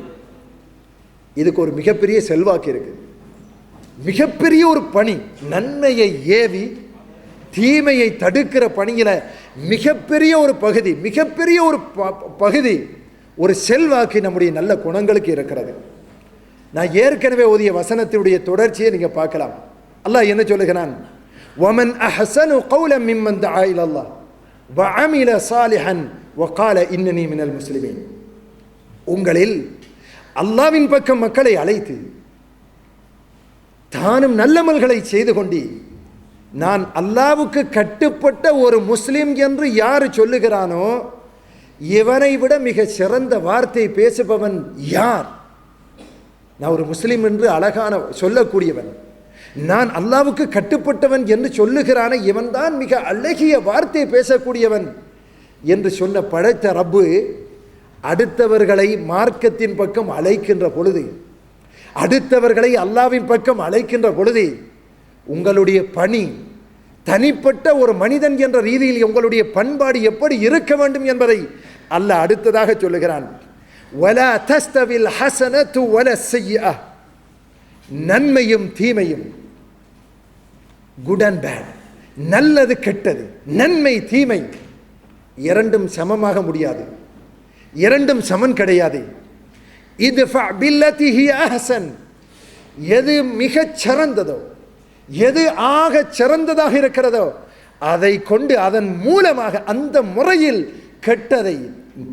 இதுக்கு ஒரு மிகப்பெரிய செல்வாக்கு இருக்கு. மிகப்பெரிய ஒரு பணி, நன்மையை ஏவி தீமையை தடுக்கிற பணியில மிகப்பெரிய ஒரு பகுதி, மிகப்பெரிய ஒரு பகுதி, ஒரு செல்வாக்கு நம்முடைய நல்ல குணங்களுக்கு இருக்கிறது. நான் ஏற்கனவே ஓதிய வசனத்தினுடைய தொடர்ச்சியை நீங்க பார்க்கலாம். அல்லாஹ் என்ன சொல்லுகிறான்? وَمَنْ أَحْسَنُ قَوْلًا مِمَّنْ دَعَا إِلَى اللَّهِ وَعَمِلَ صَالِحًا وَقَالَ إِنَّنِي مِنَ الْمُسْلِمِينَ. உங்களில் அல்லாஹ்வின் பக்கம் மக்களை அழைத்து தானும் நல்லமல்களை செய்து கொண்டு நான் அல்லாஹ்வுக்கு கட்டுப்பட்ட ஒரு முஸ்லிம் என்று யார் சொல்லுகிறானோ, இவனை விட மிக சிறந்த வார்த்தை பேசுபவன் யார்? நான் ஒரு முஸ்லிம் என்று அழகான சொல்லக்கூடியவன், நான் அல்லாஹ்வுக்கு கட்டுப்பட்டவன் என்று சொல்லுகிறான இவன்தான் மிக அழகிய வார்த்தை பேசக்கூடியவன் என்று சொன்ன படைத்த ரப்பு அடுத்தவர்களை மார்க்கத்தின் பக்கம் அழைக்கின்ற பொழுது, அடுத்தவர்களை அல்லாஹ்வின் பக்கம் அழைக்கின்ற பொழுது, உங்களுடைய பணி, தனிப்பட்ட ஒரு மனிதன் என்ற ரீதியில் உங்களுடைய பண்பாடு எப்படி இருக்க வேண்டும் என்பதை அல்லாஹ் அடுத்ததாக சொல்லுகிறான். வலா தஸ்தவில் ஹஸனத்து வல ஸய்யிஅ. நன்மையும் தீமையும், குட் அண்ட் பேட், நல்லது கெட்டது, நன்மை தீமை இரண்டும் சமமாக முடியாது, இரண்டும் சமன் கிடையாது. இத்ஃபா பில்லதி ஹிய அஹ்ஸன். எது மிகச் சிறந்ததோ, எது ஆக சிறந்ததாக இருக்கிறதோ அதை கொண்டு அதன் மூலமாக அந்த முறையில் கெட்டதை,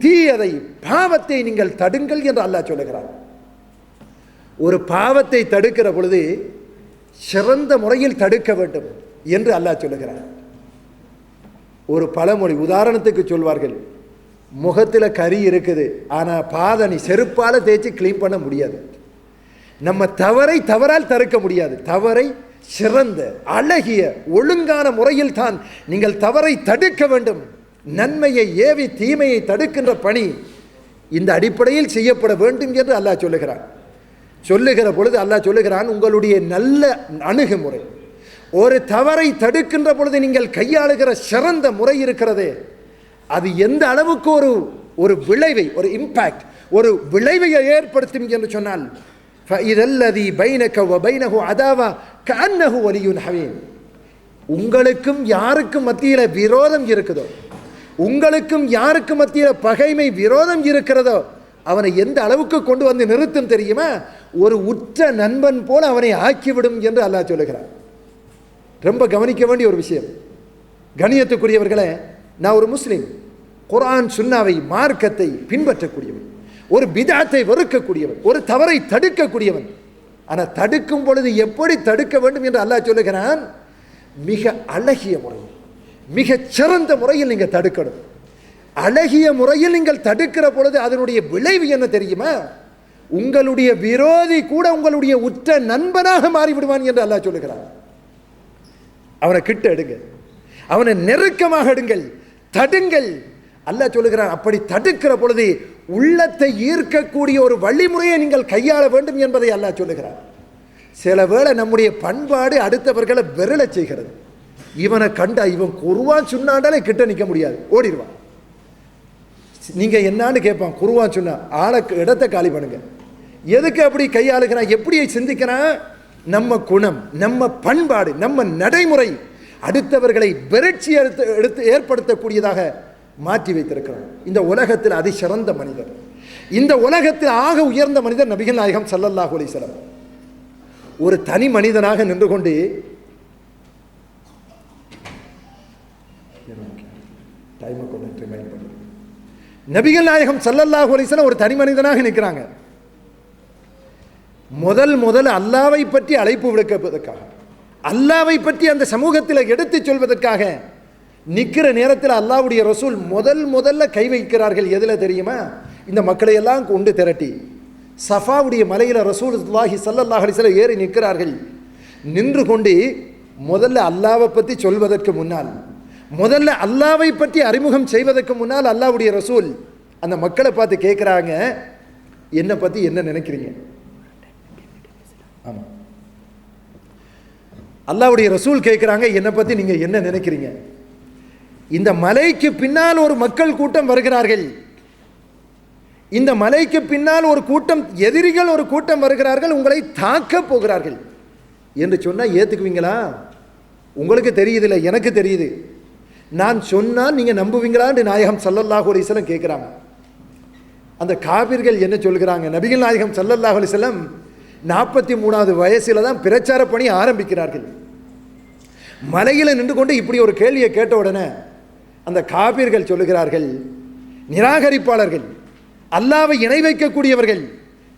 தீயதை, பாவத்தை நீங்கள் தடுங்கள் என்று அல்லாஹ் சொல்லுகிறார். ஒரு பாவத்தை தடுக்கிற பொழுது சிறந்த முறையில் தடுக்க வேண்டும் என்று அல்லாஹ் சொல்லுகிறார். ஒரு பழமொழி உதாரணத்துக்கு சொல்வார்கள், முகத்தில் கரி இருக்குது, ஆனால் பாதணி செருப்பால் தேய்ச்சி கிளீன் பண்ண முடியாது. நம்ம தவறை தவறால் தடுக்க முடியாது. தவறை சிறந்த அழகிய ஒழுங்கான முறையில் தான் நீங்கள் தவறை தடுக்க வேண்டும். நன்மையை ஏவி தீமையை தடுக்கின்ற பணி இந்த அடிப்படையில் செய்யப்பட வேண்டும் என்று அல்லாஹ் சொல்லுகிறான். சொல்லுகிற பொழுது அல்லாஹ் சொல்லுகிறான், உங்களுடைய நல்ல அணுகுமுறை, ஒரு தவறை தடுக்கின்ற பொழுது நீங்கள் கையாளுகிற சிறந்த முறை இருக்கிறதே, அது எந்த அளவுக்கு ஒரு விளைவை, ஒரு இம்பாக்ட், ஒரு விளைவை ஏற்படுத்தும் என்று சொன்னால், ஃபஇதல்லதி பைனக வ பைனஹு அதாவா கஅன்னஹு வலியுன் ஹமீம். உங்களுக்கும் யாருக்கும் மத்தியில் விரோதம் இருக்குதோ, உங்களுக்கும் யாருக்கும் மத்தியில் பகைமை விரோதம் இருக்கிறதோ, அவனை எந்த அளவுக்கு கொண்டு வந்து நிறுத்தும் தெரியுமா? ஒரு உற்ற நண்பன் போல அவனை ஆக்கிவிடும் என்று அல்லாஹ் சொல்லுகிறார். ரொம்ப கவனிக்க வேண்டிய ஒரு விஷயம். கணியத்துக்குரியவர்களே, நான் ஒரு முஸ்லீம், குர்ஆன் சுன்னாவை, மார்க்கத்தை பின்பற்றக்கூடியவன், ஒரு பிதாத்தை வெறுக்கக்கூடியவன், ஒரு தவறை தடுக்கக்கூடியவன். ஆனால் தடுக்கும் பொழுது எப்படி தடுக்க வேண்டும் என்று அல்லாஹ் சொல்லுகிறான், மிக அழகிய முறையில், மிக சிறந்த முறையில் நீங்கள் தடுக்கணும். அழகிய முறையில் நீங்கள் தடுக்கிற பொழுது அதனுடைய விளைவு என்ன தெரியுமா? உங்களுடைய விரோதி கூட உங்களுடைய உற்ற நண்பனாக மாறிவிடுவான் என்று அல்லாஹ் சொல்லுகிறான். அவனை கிட்ட எடுங்க, அவனை நெருக்கமாக எடுங்கள், தடுங்கள். அல்லாஹ் சொல்லுகிறான், அப்படி தடுக்கிற பொழுது உள்ளத்தை ஈர்க்கக்கூடிய ஒரு வழிமுறையை நீங்கள் கையாள வேண்டும் என்பதை அல்லாஹ் சொல்லுகிறான். சில வேளை நம்முடைய பண்பாடு அடுத்தவர்களை விரல செய்கிறது. இவனை கண்டா, இவன் குருவான் சொன்னாண்டாலே கிட்ட நிற்க முடியாது, ஓடிடுவான். நீங்க என்னான்னு கேட்பான், குருவான் சொன்னா ஆளை இடத்தை காலி பண்ணுங்க. எதுக்கு அப்படி கையாளுகிறான், எப்படி சிந்திக்கிறான்? நம்ம குணம், நம்ம பண்பாடு, நம்ம நடைமுறை அடுத்தவர்களை விரட்சி எடுத்து ஏற்படுத்தக்கூடியதாக மாற்றி வைத்திருக்கிறான். இந்த உலகத்தில் அதிசிறந்த மனிதர், இந்த உலகத்தில் ஆக உயர்ந்த மனிதர் நபிகள் நாயகம் ஸல்லல்லாஹு அலைஹி வஸல்லம். ஒரு தனி மனிதனாக நின்று கொண்டு நபிகள் நாயகம் ஸல்லல்லாஹு அலைஹி வஸல்லம் ஒரு தனி மனிதனாக நிற்கிறாங்க. முதல் அல்லாவை பற்றி அழைப்பு விடுப்பதற்காக, அல்லாவை பற்றி அந்த சமூகத்தில் எடுத்து சொல்வதற்காக நிற்கிற நேரத்தில் அல்லாஹ்வுடைய ரசூல் முதல்ல கை வைக்கிறார்கள். எதில் தெரியுமா? இந்த மக்களை எல்லாம் கொண்டு திரட்டி சஃபாவுடைய மலையில் ரசூலுல்லாஹி ஸல்லல்லாஹு அலைஹி வஸல்லம் ஏறி நிற்கிறார்கள். நின்று கொண்டு முதல்ல அல்லாவை பற்றி சொல்வதற்கு முன்னால், முதல்ல அல்லாவை பற்றி அறிமுகம் செய்வதற்கு முன்னால் அல்லாஹ்வுடைய ரசூல் அந்த மக்களை பார்த்து கேட்குறாங்க, என்னை பற்றி என்ன நினைக்கிறீங்க? ஆமாம், அல்லாஹ்வுடைய ரசூல் கேட்குறாங்க, என்னை பற்றி நீங்கள் என்ன நினைக்கிறீங்க? இந்த மலைக்கு பின்னால் ஒரு மக்கள் கூட்டம் வருகிறார்கள், இந்த மலைக்கு பின்னால் ஒரு கூட்டம், எதிரிகள் ஒரு கூட்டம் வருகிறார்கள், உங்களை தாக்க போகிறார்கள் என்று சொன்னால் ஏற்றுக்குவீங்களா? உங்களுக்கு தெரியுதில்லை, எனக்கு தெரியுது. நான் சொன்னால் நீங்கள் நம்புவீங்களான்னு நாயகம் ஸல்லல்லாஹு அலைஹி வஸல்லம் கேட்குறாங்க. அந்த காபிர்கள் என்ன சொல்கிறாங்க? நபிகள் நாயகம் ஸல்லல்லாஹு அலைஹி வஸல்லம் 43வது வயசில் தான் பிரச்சார பணி ஆரம்பிக்கிறார்கள். மலையில் நின்று கொண்டு இப்படி ஒரு கேள்வியை கேட்ட உடனே அந்த காபிர்கள் சொல்லுகிறார்கள், நிராகரிப்பாளர்கள், அல்லாவை இணை வைக்கக்கூடியவர்கள்,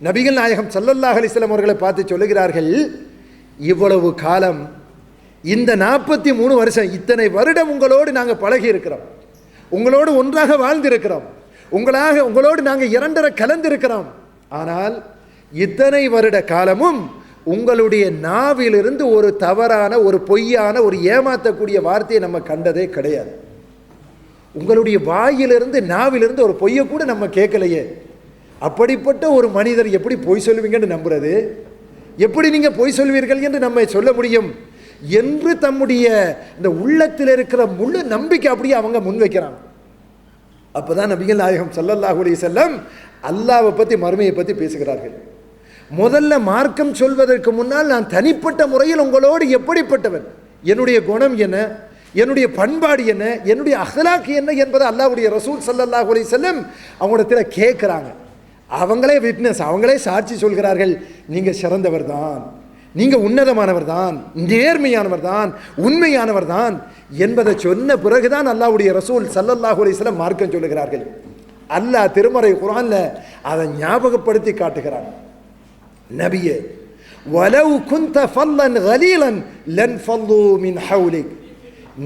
நபிகள் நாயகம் ஸல்லல்லாஹு அலைஹி வஸல்லம் அவர்களை பார்த்து சொல்லுகிறார்கள், இவ்வளவு காலம், இந்த 43 வருஷம், இத்தனை வருடம் உங்களோடு நாங்கள் பழகி இருக்கிறோம், உங்களோடு ஒன்றாக வாழ்ந்திருக்கிறோம், உங்களோடு நாங்கள் இரண்டரை கலந்திருக்கிறோம். ஆனால் இத்தனை வருட காலமும் உங்களுடைய நாவிலிருந்து ஒரு தவறான, ஒரு பொய்யான, ஒரு ஏமாற்றக்கூடிய வார்த்தையை நம்ம கண்டதே கிடையாது. உங்களுடைய வாயிலிருந்து, நாவிலிருந்து ஒரு பொய்யை கூட நம்ம கேட்கலையே. அப்படிப்பட்ட ஒரு மனிதர் எப்படி பொய் சொல்லுவீங்கன்னு நம்புறது? எப்படி நீங்கள் பொய் சொல்வீர்கள் என்று நம்ம சொல்ல முடியும் என்று தம்முடைய இந்த உள்ளத்தில் இருக்கிற முழு நம்பிக்கை அப்படியே அவங்க முன்வைக்கிறாங்க. அப்போதான் நபிகள் நாயகம் ஸல்லல்லாஹு அலைஹி வஸல்லம் அல்லாஹ்வை பற்றி, மறுமையை பற்றி பேசுகிறார்கள். முதல்ல மார்க்கம் சொல்வதற்கு முன்னால் நான் தனிப்பட்ட முறையில் உங்களோடு எப்படிப்பட்டவன், என்னுடைய குணம் என்ன, என்னுடைய பண்பாடு என்ன, என்னுடைய அஹ்லாக் என்ன என்பதை அல்லாஹ்வுடைய ரசூல் ஸல்லல்லாஹு அலைஹி வஸல்லம் அவங்களிடத்தில் கேட்குறாங்க. அவங்களே விட்னஸ், அவங்களே சாட்சி சொல்கிறார்கள், நீங்கள் சிறந்தவர் தான், நீங்கள் உன்னதமானவர் தான், நேர்மையானவர் தான், உண்மையானவர் தான் என்பதை சொன்ன பிறகுதான் அல்லாஹ்வுடைய ரசூல் ஸல்லல்லாஹு அலைஹி வஸல்லம் மார்க்கம் சொல்லுகிறார்கள். அல்லாஹ் திருமறை குர்ஆன்ல அதை ஞாபகப்படுத்தி காட்டுகிறான். நபியே, வலவ் குன்த ஃபல்லன் கலீலன் லன் ஃபல்லு மின் ஹவுலிக்.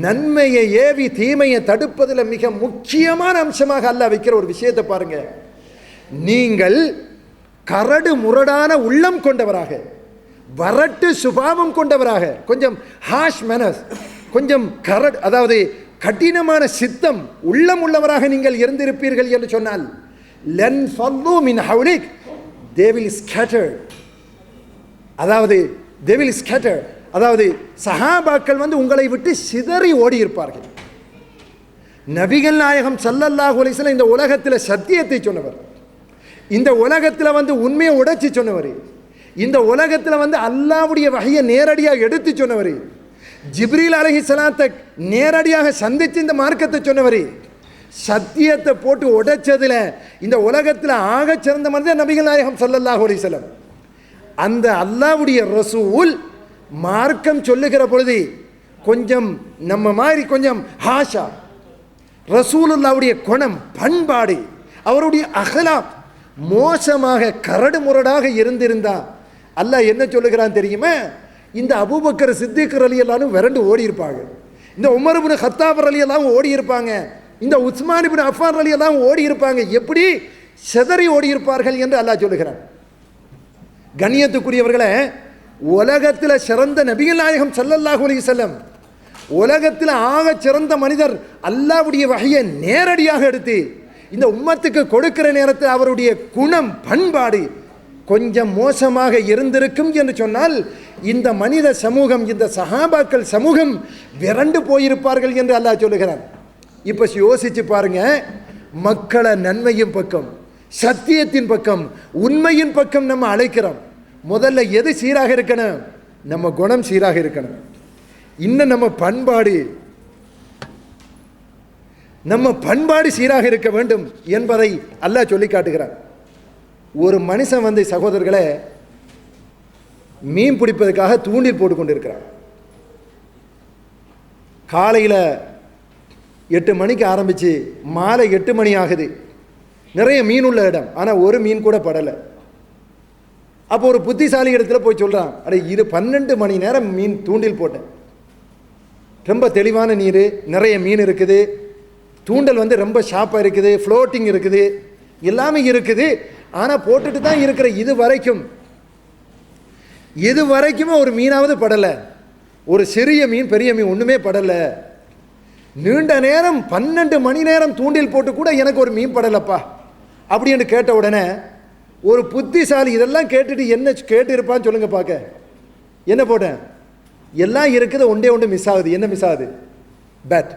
நன்மையை ஏவி தீமையை தடுப்பதில் மிக முக்கியமான அம்சமாக அல்லாஹ் வைக்கிற ஒரு விஷயத்தை பாருங்க. நீங்கள் கரடு முரடான உள்ளம் கொண்டவராக, வரட்டு சுபாவம் கொண்டவராக, கொஞ்சம் ஹாஷ் மேனர்ஸ், கொஞ்சம் அதாவது கடினமான சித்தம் உள்ளம் உள்ளவராக நீங்கள் இருந்திருப்பீர்கள் என்று சொன்னால், லன் ஃபல்லு மின் ஹவுலிக், they will scatter. அதாவது they will scatter, அதாவது சஹாபாக்கள் உங்களை விட்டு சிதறி ஓடி இருப்பார்கள். நபிகள் நாயகம் ஸல்லல்லாஹு அலைஹி வஸல்லம் இந்த உலகத்தில் சத்தியத்தை சொன்னவர், இந்த உலகத்தில் உண்மையை உடைச்சி சொன்னவர், இந்த உலகத்தில் அல்லாஹ்வுடைய வஹியை நேரடியாக எடுத்து சொன்னவர், ஜிப்ரீல் அலைஹிஸ்ஸலாத்தை நேரடியாக சந்தித்து இந்த மார்க்கத்தை சொன்னவர், சத்தியத்தை போட்டு உடைச்சதில் இந்த உலகத்தில் ஆக சிறந்த மனிதர் நபிகள் நாயகம் ஸல்லல்லாஹு அலைஹி வஸல்லம். அந்த அல்லாஹ்வுடைய ரசூல் மார்க்கம் சொல்லுகிற பொழுது கொஞ்சம் நம்ம மாதிரி கொஞ்சம் ஹாஷா, ரசூலுல்லாஹ்வுடைய குணம், பண்பாடு, அவருடைய அஹ்லாக் மோசமாக கரடு முரடாக இருந்திருந்தா அல்லாஹ் என்ன சொல்லுகிறான் தெரியுமா? இந்த அபூபக்கர் சித்திக் ரலியல்லாஹு விரண்டு ஓடி இருப்பாங்க, இந்த உமர் இப்னு கத்தாப் ரலியல்லாஹு ஓடி இருப்பாங்க, இந்த உஸ்மான் இப்னு அஃபான் ரலியல்லாஹு ஓடி இருப்பாங்க, எப்படி சிதறி ஓடி இருப்பார்கள் என்று அல்லாஹ் சொல்லுகிறான். கண்ணியத்துக்குரியவர்களே, உலகத்தில் சிறந்த நபிகள் நாயகம் ஸல்லல்லாஹு அலைஹி வஸல்லம், உலகத்தில் ஆக சிறந்த மனிதர், அல்லாஹ்வுடைய வஹியை நேரடியாக எடுத்து இந்த உம்மத்துக்கு கொடுக்கிற நேரத்தில் அவருடைய குணம், பண்பாடு கொஞ்சம் மோசமாக இருந்திருக்கும் என்று சொன்னால், இந்த மனித சமூகம், இந்த சஹாபாக்கள் சமூகம் விரண்டு போயிருப்பார்கள் என்று அல்லாஹ் சொல்லுகிறான். இப்போ யோசிச்சு பாருங்க, மக்களை நன்மையின் பக்கம், சத்தியத்தின் பக்கம், உண்மையின் பக்கம் நம்ம அழைக்கிறோம். முதல்ல எது சீராக இருக்கணும்? நம்ம குணம் சீராக இருக்கணும். இன்னும் நம்ம பண்பாடு சீராக இருக்க வேண்டும் என்பதை அல்லாஹ் சொல்லி காட்டுகிறான். ஒரு மனுஷன் சகோதரர்களை மீன் பிடிப்பதற்காக தூண்டில் போட்டு கொண்டிருக்கிறான். காலையில் 8 மணிக்கு ஆரம்பித்து மாலை 8 மணி ஆகுது. நிறைய மீன் உள்ள இடம், ஆனால் ஒரு மீன் கூட படலை. அப்போ ஒரு புத்திசாலி இடத்துல போய் சொல்கிறான், இது 12 மணி நேரம் மீன் தூண்டில் போட்டேன், ரொம்ப தெளிவான நீர், நிறைய மீன் இருக்குது, தூண்டல் ரொம்ப ஷார்ப்பாக இருக்குது, ஃப்ளோட்டிங் இருக்குது, எல்லாமே இருக்குது, ஆனால் போட்டுட்டு தான் இருக்கிற. இது வரைக்குமே ஒரு மீனாவது படலை, ஒரு சிறிய மீன் பெரிய மீன் ஒன்றுமே படலை. நீண்ட நேரம் 12 மணி நேரம் தூண்டில் போட்டு கூட எனக்கு ஒரு மீன் படலப்பா அப்படின்னு கேட்ட உடனே ஒரு புத்திசாலி இதெல்லாம் கேட்டுட்டு என்ன கேட்டு இருப்பான்னு சொல்லுங்க பார்க்க. என்ன போட்டேன்? எல்லாம் இருக்குது, ஒன்று மிஸ் ஆகுது. என்ன மிஸ் ஆகுது? பேட்.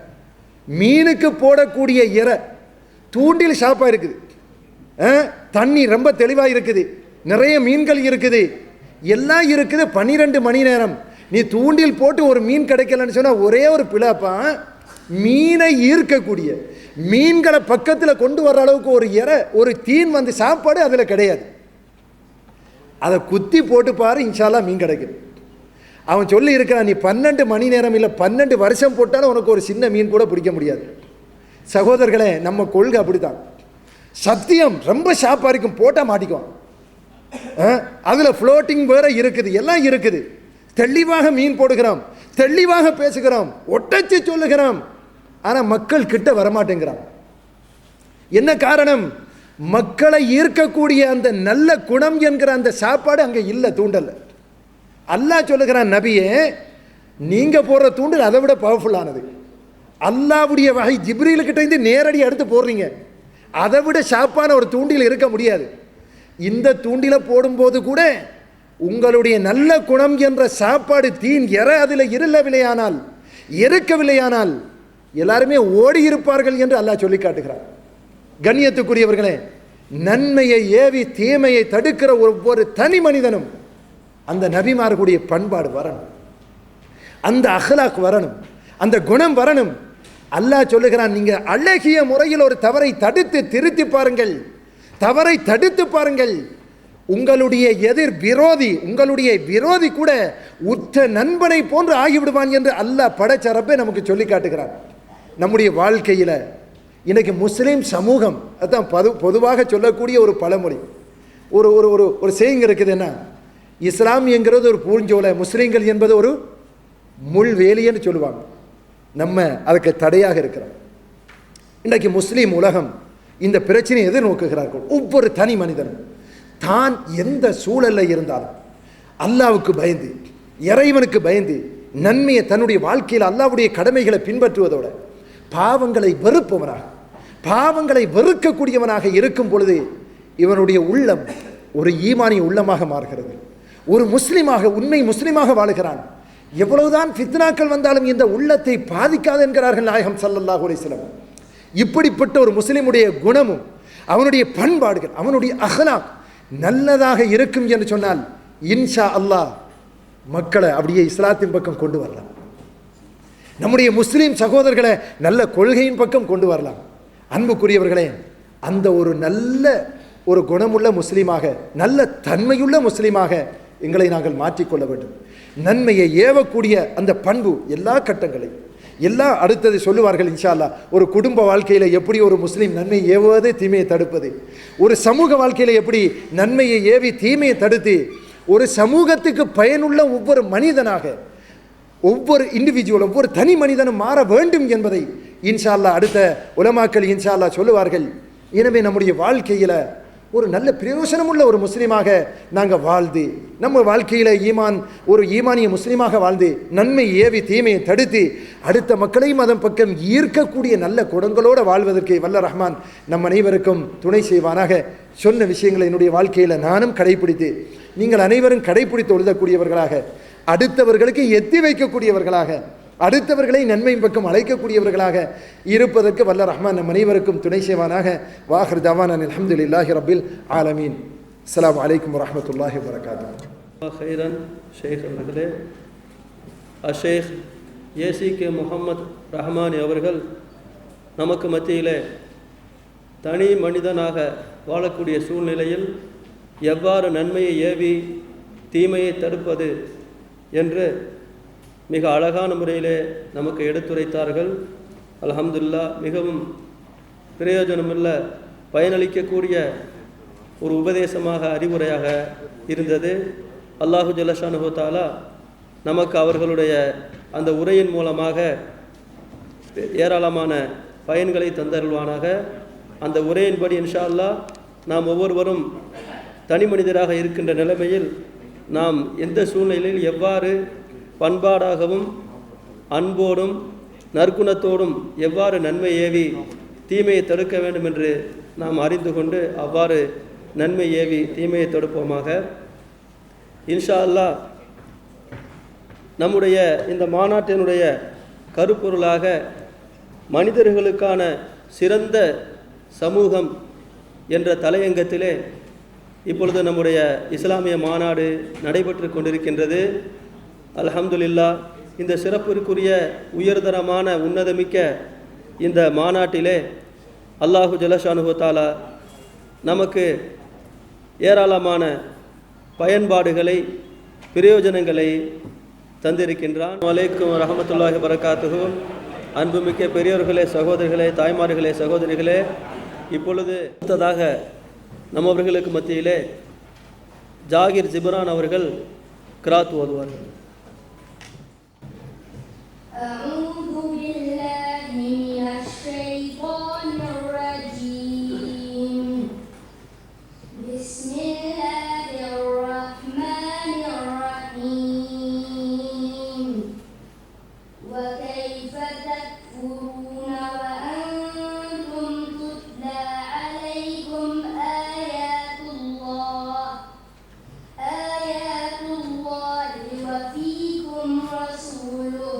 மீனுக்கு போடக்கூடிய இறை, தூண்டில் ஷாப்பாக இருக்குது, தண்ணி ரொம்ப தெளிவாக இருக்குது, நிறைய மீன்கள் இருக்குது, எல்லாம் இருக்குது. 12 மணி நேரம் நீ தூண்டில் போட்டு ஒரு மீன் கிடைக்கலன்னு சொன்னால் ஒரே ஒரு பிழப்பா, மீனை ஈர்க்கக்கூடிய மீன்களை பக்கத்தில் கொண்டு வர்ற அளவுக்கு ஒரு இறை, ஒரு தீன் சாப்பாடு அதில் கிடையாது. அதை குத்தி போட்டு பாரு, இன்ஷால்லா மீன் கிடைக்கும். அவன் சொல்லி இருக்கிறான், நீ 12 மணி நேரம் இல்லை 12 வருஷம் போட்டாலும் உனக்கு ஒரு சின்ன மீன் கூட பிடிக்க முடியாது. சகோதரர்களே, நம்ம கொள்கை அப்படித்தான். சத்தியம் ரொம்ப ஷாப்பாக இருக்கும், போட்டால் மாட்டிக்குவான். அதில் ஃப்ளோட்டிங் வேற இருக்குது, எல்லாம் இருக்குது. தெளிவாக மீன் போடுகிறோம், தெளிவாக பேசுகிறோம், ஒட்டச்சு சொல்லுகிறோம், ஆனால் மக்கள் கிட்ட வரமாட்டேங்கிறான். என்ன காரணம்? மக்களை ஈர்க்கக்கூடிய அந்த நல்ல குணம் என்கிற அந்த சாப்பாடு அங்கே இல்லை, தூண்டல். அல்லாஹ் சொல்லுகிறான், நபியே நீங்கள் போடுற தூண்டல் அதை விட பவர்ஃபுல்லானது. அல்லாஹ்வுடைய வஹி ஜிப்ரீல்கிட்ட இருந்து நேரடி எடுத்து போடுறீங்க, அதை விட ஷாப்பான ஒரு தூண்டில் இருக்க முடியாது. இந்த தூண்டில போடும்போது கூட உங்களுடைய நல்ல குணம் என்ற சாப்பாடு தீன் அதில் இருக்கவில்லையானால் எல்லாருமே ஓடி இருப்பார்கள் என்று அல்லாஹ் சொல்லி காட்டுகிறார். கண்ணியத்துக்குரியவர்களே, நன்மையை ஏவி தீமையை தடுக்கிற ஒவ்வொரு தனி மனிதனும் அந்த நபிமார்களுடைய பண்பாடு வரணும், அந்த அஹ்லாக் வரணும், அந்த குணம் வரணும். அல்லாஹ் சொல்லுகிறான், நீங்கள் அழகிய முறையில் ஒரு தவறை தடுத்து திருத்தி பாருங்கள், தவறை தடுத்து பாருங்கள். உங்களுடைய உங்களுடைய விரோதி கூட உற்ற நண்பனை போன்று ஆகிவிடுவான் என்று அல்லாஹ் படைச்ச ரப்பே நமக்கு சொல்லி காட்டுகிறான். நம்முடைய வாழ்க்கையில் இன்னைக்கு முஸ்லீம் சமூகம், அதான் பொதுவாக சொல்லக்கூடிய ஒரு பழமொழி, ஒரு ஒரு ஒரு ஒரு செய்யுங்க இருக்குது. என்ன, இஸ்லாம் என்கிறது ஒரு பூஞ்சோலை, முஸ்லீம்கள் என்பது ஒரு முள்வேலின்னு சொல்லுவாங்க. நம்ம அதுக்கு தடையாக இருக்கிறோம். இன்றைக்கு முஸ்லீம் உலகம் இந்த பிரச்சனையை எதிர்நோக்குகிறார்கள். ஒவ்வொரு தனி மனிதனும் தான் எந்த சூழலில் இருந்தாலும் அல்லாவுக்கு பயந்து, இறைவனுக்கு பயந்து, நன்மையை தன்னுடைய வாழ்க்கையில் அல்லாவுடைய கடமைகளை பின்பற்றுவதோட பாவங்களை வெறுப்பவனாக, பாவங்களை வெறுக்கக்கூடியவனாக இருக்கும் பொழுது இவனுடைய உள்ளம் ஒரு ஈமானிய உள்ளமாக மாறுகிறது. ஒரு முஸ்லிமாக, உண்மை முஸ்லிமாக வாழுகிறான். எவ்வளவுதான் ஃபித்னாக்கள் வந்தாலும் இந்த உள்ளத்தை பாதிக்காது என்கிறார்கள் நாயகம் ஸல்லல்லாஹு அலைஹி வஸல்லம். இப்படிப்பட்ட ஒரு முஸ்லிமுடைய குணமும் அவனுடைய பண்பாடுகள், அவனுடைய அஹ்லாக் நல்லதாக இருக்கும் என்று சொன்னால் இன்ஷா அல்லாஹ் மக்களை அப்படியே இஸ்லாத்தின் பக்கம் கொண்டு வரலாம். நம்முடைய முஸ்லீம் சகோதரர்களை நல்ல கொள்கையின் பக்கம் கொண்டு வரலாம். அன்புக்குரியவர்களே, அந்த ஒரு நல்ல ஒரு குணமுள்ள முஸ்லீமாக, நல்ல தன்மையுள்ள முஸ்லீமாக எங்களை நாங்கள் மாற்றிக்கொள்ள வேண்டும். நன்மையை ஏவக்கூடிய அந்த பண்பு எல்லா கட்டங்களையும், அடுத்தது சொல்லுவார்கள் இன்ஷா அல்லாஹ். ஒரு குடும்ப வாழ்க்கையில் எப்படி ஒரு முஸ்லீம் நன்மையை ஏவுவது, தீமையை தடுப்பது, ஒரு சமூக வாழ்க்கையில் எப்படி நன்மையை ஏவி தீமையை தடுத்து ஒரு சமூகத்துக்கு பயனுள்ள ஒவ்வொரு மனிதனாக, ஒவ்வொரு இண்டிவிஜுவல், ஒவ்வொரு தனி மனிதனும் மாற வேண்டும் என்பதை இன்ஷா அல்லாஹ் அடுத்த உலமாக்கள் இன்ஷா அல்லாஹ் சொல்லுவார்கள். எனவே நம்முடைய வாழ்க்கையில் ஒரு நல்ல பிரயோசனமுள்ள ஒரு முஸ்லீமாக நாங்கள் வாழ்ந்து, நம்ம வாழ்க்கையில் ஒரு ஈமானிய முஸ்லீமாக வாழ்ந்து நன்மை ஏவி தீமையை தடுத்து அடுத்த மக்களையும் அதன் பக்கம் ஈர்க்கக்கூடிய நல்ல குணங்களோடு வாழ்வதற்கு வல்ல ரஹ்மான் நம் அனைவருக்கும் துணை செய்வானாக. சொன்ன விஷயங்களை என்னுடைய வாழ்க்கையில் நானும் கடைபிடித்து, நீங்கள் அனைவரும் கடைபிடித்து எழுதக்கூடியவர்களாக, அடுத்தவர்களுக்கு எத்தி வைக்கக்கூடியவர்களாக, அடுத்தவர்களை நன்மையின் பக்கம் அழைக்கக்கூடியவர்களாக இருப்பதற்கு வல்ல ரஹ்மான் நம் அனைவருக்கும் துணை செய்வானாக. வாஹிர் தவானா அல்ஹம்துலில்லாஹி ரப்பில் ஆலமீன். அஸ்ஸலாமு அலைக்கும் வரஹ்மத்துல்லாஹி வபரகாத்துஹு. ஹைரன் ஷேக் அவர்களே, ஷேக் ஏசிகே முஹம்மது ரஹ்மானி அவர்கள் நமக்கு மத்தியிலே தனி மனிதனாக வாழக்கூடிய சூழ்நிலையில் எவ்வாறு நன்மையை ஏவி தீமையை தடுப்பது என்று மிக அழகான முறையிலே நமக்கு எடுத்துரைத்தார்கள். அல்ஹம்துலில்லாஹ், மிகவும் பிரயோஜனமுள்ள பயனளிக்கக்கூடிய ஒரு உபதேசமாக, அறிவுரையாக இருந்தது. அல்லாஹு ஜல்லஷானுஹு தஆலா நமக்கு அவர்களுடைய அந்த உரையின் மூலமாக ஏராளமான பயன்களை தந்தருள்வானாக. அந்த உரையின்படி இன்ஷா அல்லாஹ் நாம் ஒவ்வொருவரும் தனி மனிதராக இருக்கின்ற நிலைமையில் நாம் எந்த சூழ்நிலையில் எவ்வாறு பண்பாடாகவும் அன்போடும் நற்குணத்தோடும் எவ்வாறு நன்மை ஏவி தீமையை தடுக்க வேண்டும் என்று நாம் அறிந்து கொண்டு அவ்வாறு நன்மை ஏவி தீமையை தடுப்போமாக. இன்ஷா அல்லாஹ் நம்முடைய இந்த மாநாட்டினுடைய கருப்பொருளாக மனிதர்களுக்கான சிறந்த சமூகம் என்ற தலையங்கத்திலே இப்பொழுது நம்முடைய இஸ்லாமிய மாநாடு நடைபெற்று கொண்டிருக்கின்றது. அல்ஹம்துலில்லாஹ், இந்த சிறப்பிற்குரிய உயர்தரமான உன்னதமிக்க இந்த மாநாட்டிலே அல்லாஹு ஜல்லஷானுஹு தஆலா நமக்கு ஏராளமான பயன்பாடுகளை, பிரயோஜனங்களை தந்திருக்கின்றான். அலைக்கும் வரஹ்மத்துல்லாஹி வபரகாத்துஹு. அன்புமிக்க பெரியோர்களே, சகோதரிகளே, தாய்மார்களே, சகோதரிகளே, இப்பொழுது அடுத்ததாக நம்மவர்களுக்கு மத்தியிலே ஜாகிர் ஜிப்ரான் அவர்கள் கிராத் ஓதுவார்கள். أعوذ بالله من الشيطان الرجيم. بسم الله الرحمن الرحيم. وكيف تكفرون وأنتم تتلى عليكم آيات الله وفيكم رسوله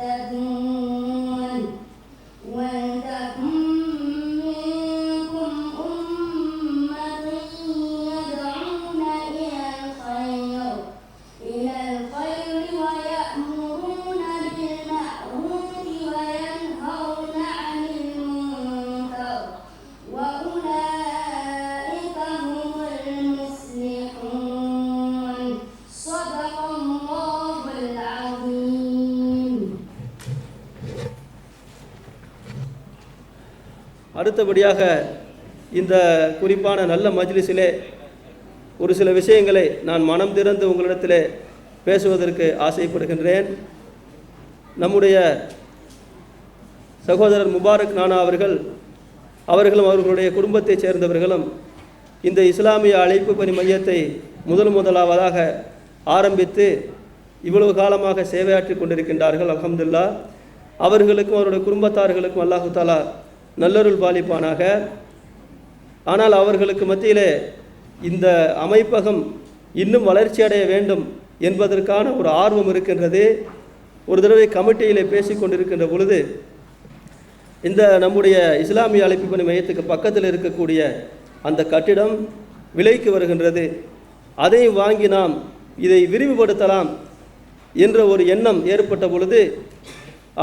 تهتدون ولتكن منكم أمة يدعون إلى الخير ويأمرون بالمعروف وينهون عن المنكر وأولئك هم المفلحون صدق الله العظيم. அடுத்தபடியாக இந்த குறிப்பான நல்ல மஜ்லிஸிலே ஒரு சில விஷயங்களை நான் மனம் திறந்து உங்களிடத்திலே பேசுவதற்கு ஆசைப்படுகின்றேன். நம்முடைய சகோதரர் முபாரக் நானா அவர்களும் அவர்களுடைய குடும்பத்தைச் சேர்ந்தவர்களும் இந்த இஸ்லாமிய அழைப்பு பணி மையத்தை முதலாவதாக ஆரம்பித்து இவ்வளவு காலமாக சேவையாற்றி கொண்டிருக்கின்றார்கள். அல்ஹம்துலில்லாஹ். அவர்களுக்கும் அவருடைய குடும்பத்தார்களுக்கும் அல்லாஹு தஆலா நல்லருள் பாலிப்பானாக. ஆனால் அவர்களுக்கு மத்தியிலே இந்த அமைப்பகம் இன்னும் வளர்ச்சி அடைய வேண்டும் என்பதற்கான ஒரு ஆர்வம் இருக்கின்றது. ஒரு தடவை கமிட்டியிலே பேசி கொண்டிருக்கின்ற பொழுது இந்த நம்முடைய இஸ்லாமிய அழைப்பு பணி மையத்துக்கு பக்கத்தில் இருக்கக்கூடிய அந்த கட்டிடம் விலைக்கு வருகின்றது, அதை வாங்கி நாம் இதை விரிவுபடுத்தலாம் என்ற ஒரு எண்ணம் ஏற்பட்ட பொழுது,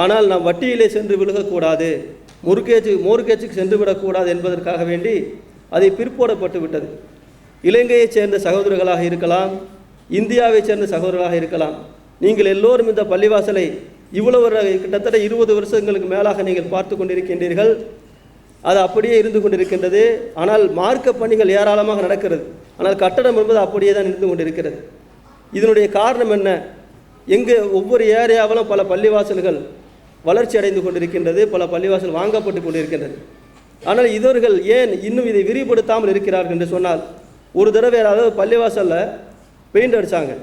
ஆனால் நாம் வட்டியிலே சென்று விழுகக்கூடாது, மோர்கேஜுக்கு சென்று விடக்கூடாது என்பதற்காக வேண்டி அதை பிற்போடப்பட்டு விட்டது. இலங்கையைச் சேர்ந்த சகோதரர்களாக இருக்கலாம், இந்தியாவைச் சேர்ந்த சகோதரர்களாக இருக்கலாம், நீங்கள் எல்லோரும் இந்த பள்ளிவாசலை இவ்வளவு கிட்டத்தட்ட 20 வருஷங்களுக்கு மேலாக நீங்கள் பார்த்து கொண்டிருக்கின்றீர்கள். அது அப்படியே இருந்து கொண்டிருக்கின்றது. ஆனால் மார்க்க பணிகள் ஏராளமாக நடக்கிறது, ஆனால் கட்டடம் என்பது அப்படியே தான் இருந்து கொண்டிருக்கிறது. இதனுடைய காரணம் என்ன? எங்கே ஒவ்வொரு ஏரியாவிலும் பல பள்ளிவாசல்கள் வளர்ச்சி அடைந்து கொண்டிருக்கின்றது, பல பள்ளிவாசல் வாங்கப்பட்டு கொண்டிருக்கின்றது. ஆனால் இவர்கள் ஏன் இன்னும் இதை விரிவுபடுத்தாமல் இருக்கிறார்கள் என்று சொன்னால், ஒரு தடவை அதாவது பள்ளிவாசலில் பெயிண்ட் அடித்தாங்க.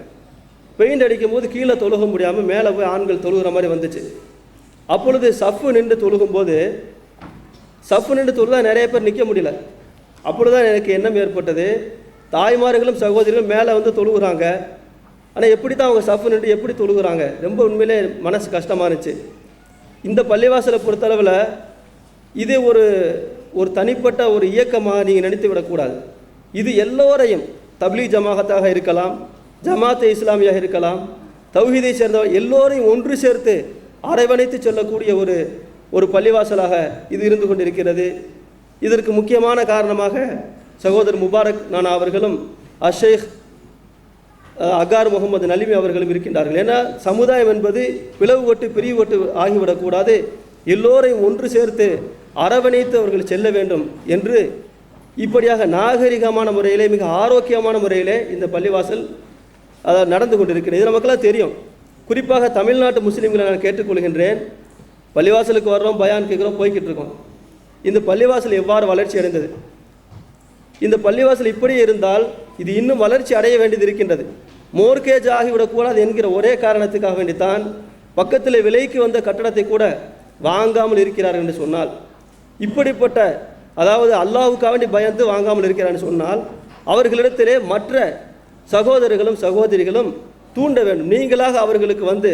பெயிண்ட் அடிக்கும் போது கீழே தொழுக முடியாமல் மேலே போய் ஆண்கள் தொழுகிற மாதிரி வந்துச்சு. அப்பொழுது சஃப்பு நின்று தொழுகும்போது நிறைய பேர் நிற்க முடியல. அப்பொழுதுதான் எனக்கு எண்ணம் ஏற்பட்டது, தாய்மார்களும் சகோதரிகளும் மேலே வந்து தொழுகிறாங்க, ஆனால் எப்படி தான் அவங்க சஃப்பு நின்று எப்படி தொழுகிறாங்க? ரொம்ப உண்மையிலே மனசு கஷ்டமாக இருந்துச்சு. இந்த பள்ளிவாசலை பொறுத்தளவில் இது ஒரு தனிப்பட்ட ஒரு இயக்கமாக நீங்கள் நினைத்து விடக்கூடாது. இது எல்லோரையும், தப்லீக் ஜமாஅத்தாக இருக்கலாம், ஜமாத்தே இஸ்லாமியாக இருக்கலாம், தௌஹீதை சேர்ந்தவர் எல்லோரையும் ஒன்று சேர்த்து அரவணைத்து செல்லக்கூடிய ஒரு பள்ளிவாசலாக இது இருந்து கொண்டிருக்கிறது. இதற்கு முக்கியமான காரணமாக சகோதரர் முபாரக் நானா அவர்களும் அஷேக் அகார் முகமது நலிமி அவர்களும் இருக்கின்றார்கள். ஏன்னா சமுதாயம் என்பது பிளவுபட்டு பிரிவுபட்டு ஆகிவிடக்கூடாது, எல்லோரையும் ஒன்று சேர்த்து அரவணைத்து அவர்கள் செல்ல வேண்டும் என்று இப்படியாக நாகரிகமான முறையிலே, மிக ஆரோக்கியமான முறையிலே இந்த பள்ளிவாசல் நடந்து கொண்டிருக்கிறது. இது நமக்கெல்லாம் தெரியும். குறிப்பாக தமிழ்நாட்டு முஸ்லீம்களை நான் கேட்டுக்கொள்கின்றேன். பள்ளிவாசலுக்கு வர்றோம், பயான் கேட்குறோம், போய்கிட்டு இருக்கோம். இந்த பள்ளிவாசல் எவ்வாறு வளர்ச்சி அடைந்தது? இந்த பள்ளிவாசல் இப்படி இருந்தால் இது இன்னும் வளர்ச்சி அடைய வேண்டியது இருக்கின்றது. மோர்கேஜ் ஆகிவிடக்கூடாது என்கிற ஒரே காரணத்துக்காக வேண்டித்தான் பக்கத்தில் விலைக்கு வந்த கட்டடத்தை கூட வாங்காமல் இருக்கிறார்கள் என்று சொன்னால், இப்படிப்பட்ட அதாவது அல்லாஹ்வுக்காக வேண்டி பயந்து வாங்காமல் இருக்கிறான்னு சொன்னால், அவர்களிடத்திலே மற்ற சகோதரர்களும் சகோதரிகளும் தூண்ட வேண்டும். நீங்களாக அவர்களுக்கு வந்து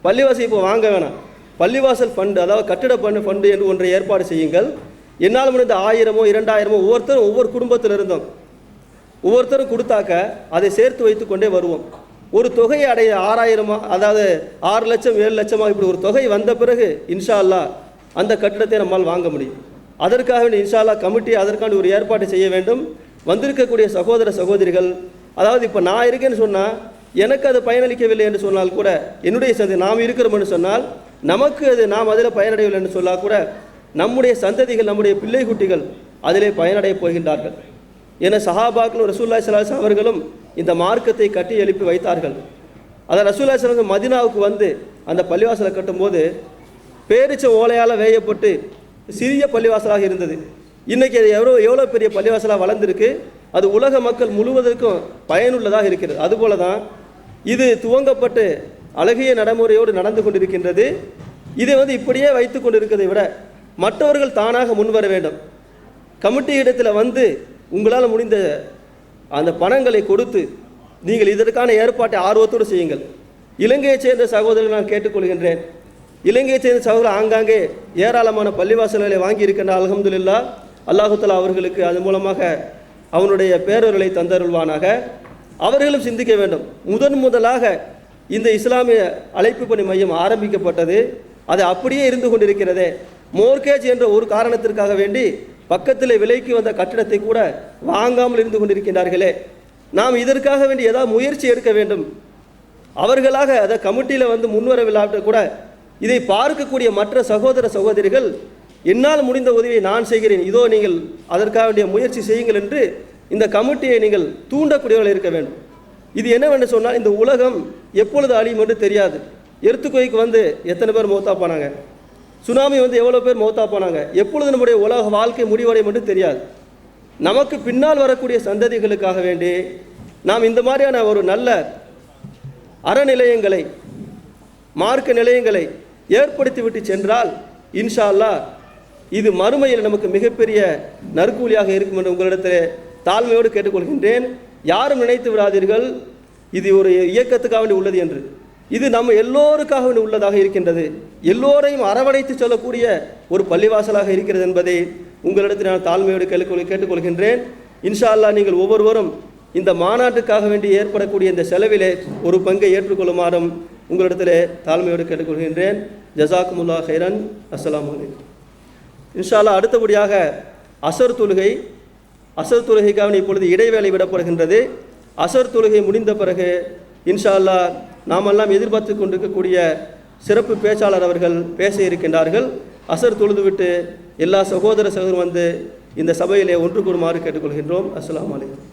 பள்ளிவாசல் இப்போ வாங்க வேணாம், பள்ளிவாசல் ஃபண்டு அதாவது கட்டிட ஃபண்டு என்று ஒன்றை ஏற்பாடு செய்யுங்கள். என்னால் முடிந்த 1000 2000 ஒவ்வொருத்தரும் ஒவ்வொரு குடும்பத்தில் இருந்தோம், ஒவ்வொருத்தரும் கொடுத்தாக்க அதை சேர்த்து வைத்து கொண்டே வருவோம். ஒரு தொகையை அடைய 6000 அதாவது 6 லட்சம் 7 லட்சமாக இப்படி ஒரு தொகை வந்த பிறகு இன்ஷா அல்லாஹ் அந்த கட்டிடத்தை நம்மால் வாங்க முடியும். அதற்காக வேண்டிய இன்ஷா அல்லாஹ் கமிட்டி அதற்கான ஒரு ஏற்பாடு செய்ய வேண்டும். வந்திருக்கக்கூடிய சகோதர சகோதரிகள், அதாவது இப்போ நான் இருக்கேன்னு சொன்னால் எனக்கு அது பயனளிக்கவில்லை என்று சொன்னால் கூட, என்னுடைய சந்தை நாம் இருக்கிறோம்னு சொன்னால் நமக்கு அது நாம் அதில் பயனடையவில்லை என்று சொன்னால் கூட, நம்முடைய சந்ததிகள் நம்முடைய பிள்ளை குட்டிகள் அதிலே பயனடைய போகின்றார்கள். என சஹாபாக்கள் ரசூலுல்லாஹி ஸல்லல்லாஹு அலைஹி அவர்களும் இந்த மார்க்கத்தை கட்டி எழுப்பி வைத்தார்கள். அதை ரசூலுல்லாஹி ஸல்லல்லாஹு அலைஹி மதீனாவுக்கு வந்து அந்த பள்ளிவாசலை கட்டும்போது பேரிச்ச ஓலையால் வேயப்பட்டு சிறிய பள்ளிவாசலாக இருந்தது. இன்றைக்கி அது எவ்வளோ பெரிய பள்ளிவாசலாக வளர்ந்துருக்கு, அது உலக மக்கள் முழுவதற்கும் பயனுள்ளதாக இருக்கிறது. அதுபோல தான் இது துவங்கப்பட்டு அழகிய நடைமுறையோடு நடந்து கொண்டிருக்கின்றது. இதை இப்படியே வைத்து கொண்டிருக்கிறதை விட மற்றவர்கள் தானாக முன்வர வேண்டும். கமிட்டி இடத்தில் வந்து உங்களால் முடிந்த அந்த பணங்களை கொடுத்து நீங்கள் இதற்கான ஏற்பாட்டை ஆர்வத்தோடு செய்யுங்கள். இலங்கையைச் சேர்ந்த சகோதரர்கள் நான் கேட்டுக்கொள்கின்றேன், இலங்கையை சேர்ந்த சகோதரர் ஆங்காங்கே ஏராளமான பள்ளிவாசல்களை வாங்கி இருக்கின்ற அல்ஹம்துலில்லாஹ். அல்லாஹு தஆலா அவர்களுக்கு அதன் மூலமாக அவனுடைய பேரொருளை தந்தருள்வானாக. அவர்களும் சிந்திக்க வேண்டும். முதலாக இந்த இஸ்லாமிய அழைப்பு பணி மையம் ஆரம்பிக்கப்பட்டது, அது அப்படியே இருந்து கொண்டிருக்கிறதே. மோர்கேஜ் என்ற ஒரு காரணத்திற்காக வேண்டி பக்கத்தில் விலைக்கு வந்த கட்டிடத்தை கூட வாங்காமல் இருந்து கொண்டிருக்கின்றார்களே. நாம் இதற்காக வேண்டி ஏதாவது முயற்சி எடுக்க வேண்டும். அவர்களாக அதை கமிட்டியில் முன்வரவில்லாட்ட கூட இதை பார்க்கக்கூடிய மற்ற சகோதர சகோதரிகள் என்னால் முடிந்த உதவியை நான் செய்கிறேன், இதோ நீங்கள் அதற்காக வேண்டிய முயற்சி செய்யுங்கள் என்று இந்த கமிட்டியை நீங்கள் தூண்டக்கூடியவர்கள் இருக்க வேண்டும். இது என்னவென்று சொன்னால், இந்த உலகம் எப்பொழுது அழியும் என்று தெரியாது. எர்த்துக்கோய்க்கு எத்தனை பேர் மௌத்தா போனாங்க, சுனாமி எவ்வளோ பேர் மௌத்தா போனாங்க, எப்பொழுது நம்முடைய உலக வாழ்க்கை முடிவடையும் என்று தெரியாது. நமக்கு பின்னால் வரக்கூடிய சந்ததிகளுக்காக வேண்டி நாம் இந்த மாதிரியான ஒரு நல்ல அறநிலையங்களை, மார்க்க நிலையங்களை ஏற்படுத்திவிட்டு சென்றால் இன்ஷா அல்லாஹ் இது மறுமையில் நமக்கு மிகப்பெரிய நற்கூலியாக இருக்கும் என்று உங்களிடத்தில் தாழ்மையோடு கேட்டுக்கொள்கின்றேன். யாரும் நினைத்து விடாதீர்கள் இது ஒரு இயக்கத்துக்காக வேண்டி உள்ளது என்று. இது நம்ம எல்லோருக்காக வேண்டி உள்ளதாக இருக்கின்றது. எல்லோரையும் அரவணைத்து சொல்லக்கூடிய ஒரு பள்ளிவாசலாக இருக்கிறது என்பதை உங்களிடத்தில் நான் தாழ்மையோடு கேட்டுக்கொள்கின்றேன். இன்ஷா அல்லாஹ் நீங்கள் ஒவ்வொருவரும் இந்த மாநாட்டுக்காக வேண்டி ஏற்படக்கூடிய இந்த செலவிலே ஒரு பங்கை ஏற்றுக்கொள்ளுமாறும் உங்களிடத்தில் தாழ்மையோடு கேட்டுக்கொள்கின்றேன். ஜஸாக்குமுல்லா ஹைரன். அஸ்ஸலாமு அலைக்கும். இன்ஷா அல்லாஹ் அடுத்தபடியாக அசர் தொழுகைக்காக இப்பொழுது இடைவேளை விடப்படுகின்றது. அசர் தொழுகை முடிந்த பிறகு இன்ஷா அல்லாஹ் நாமெல்லாம் எதிர்பார்த்து கொண்டிருக்கக்கூடிய சிறப்பு பேச்சாளர் அவர்கள் பேச இருக்கின்றார்கள். அசர் தொழுதுவிட்டு எல்லா சகோதர சகோதரரும் இந்த சபையிலே ஒன்று கூடுமாறு கேட்டுக்கொள்கின்றோம். அஸ்ஸலாமு அலைக்கும்.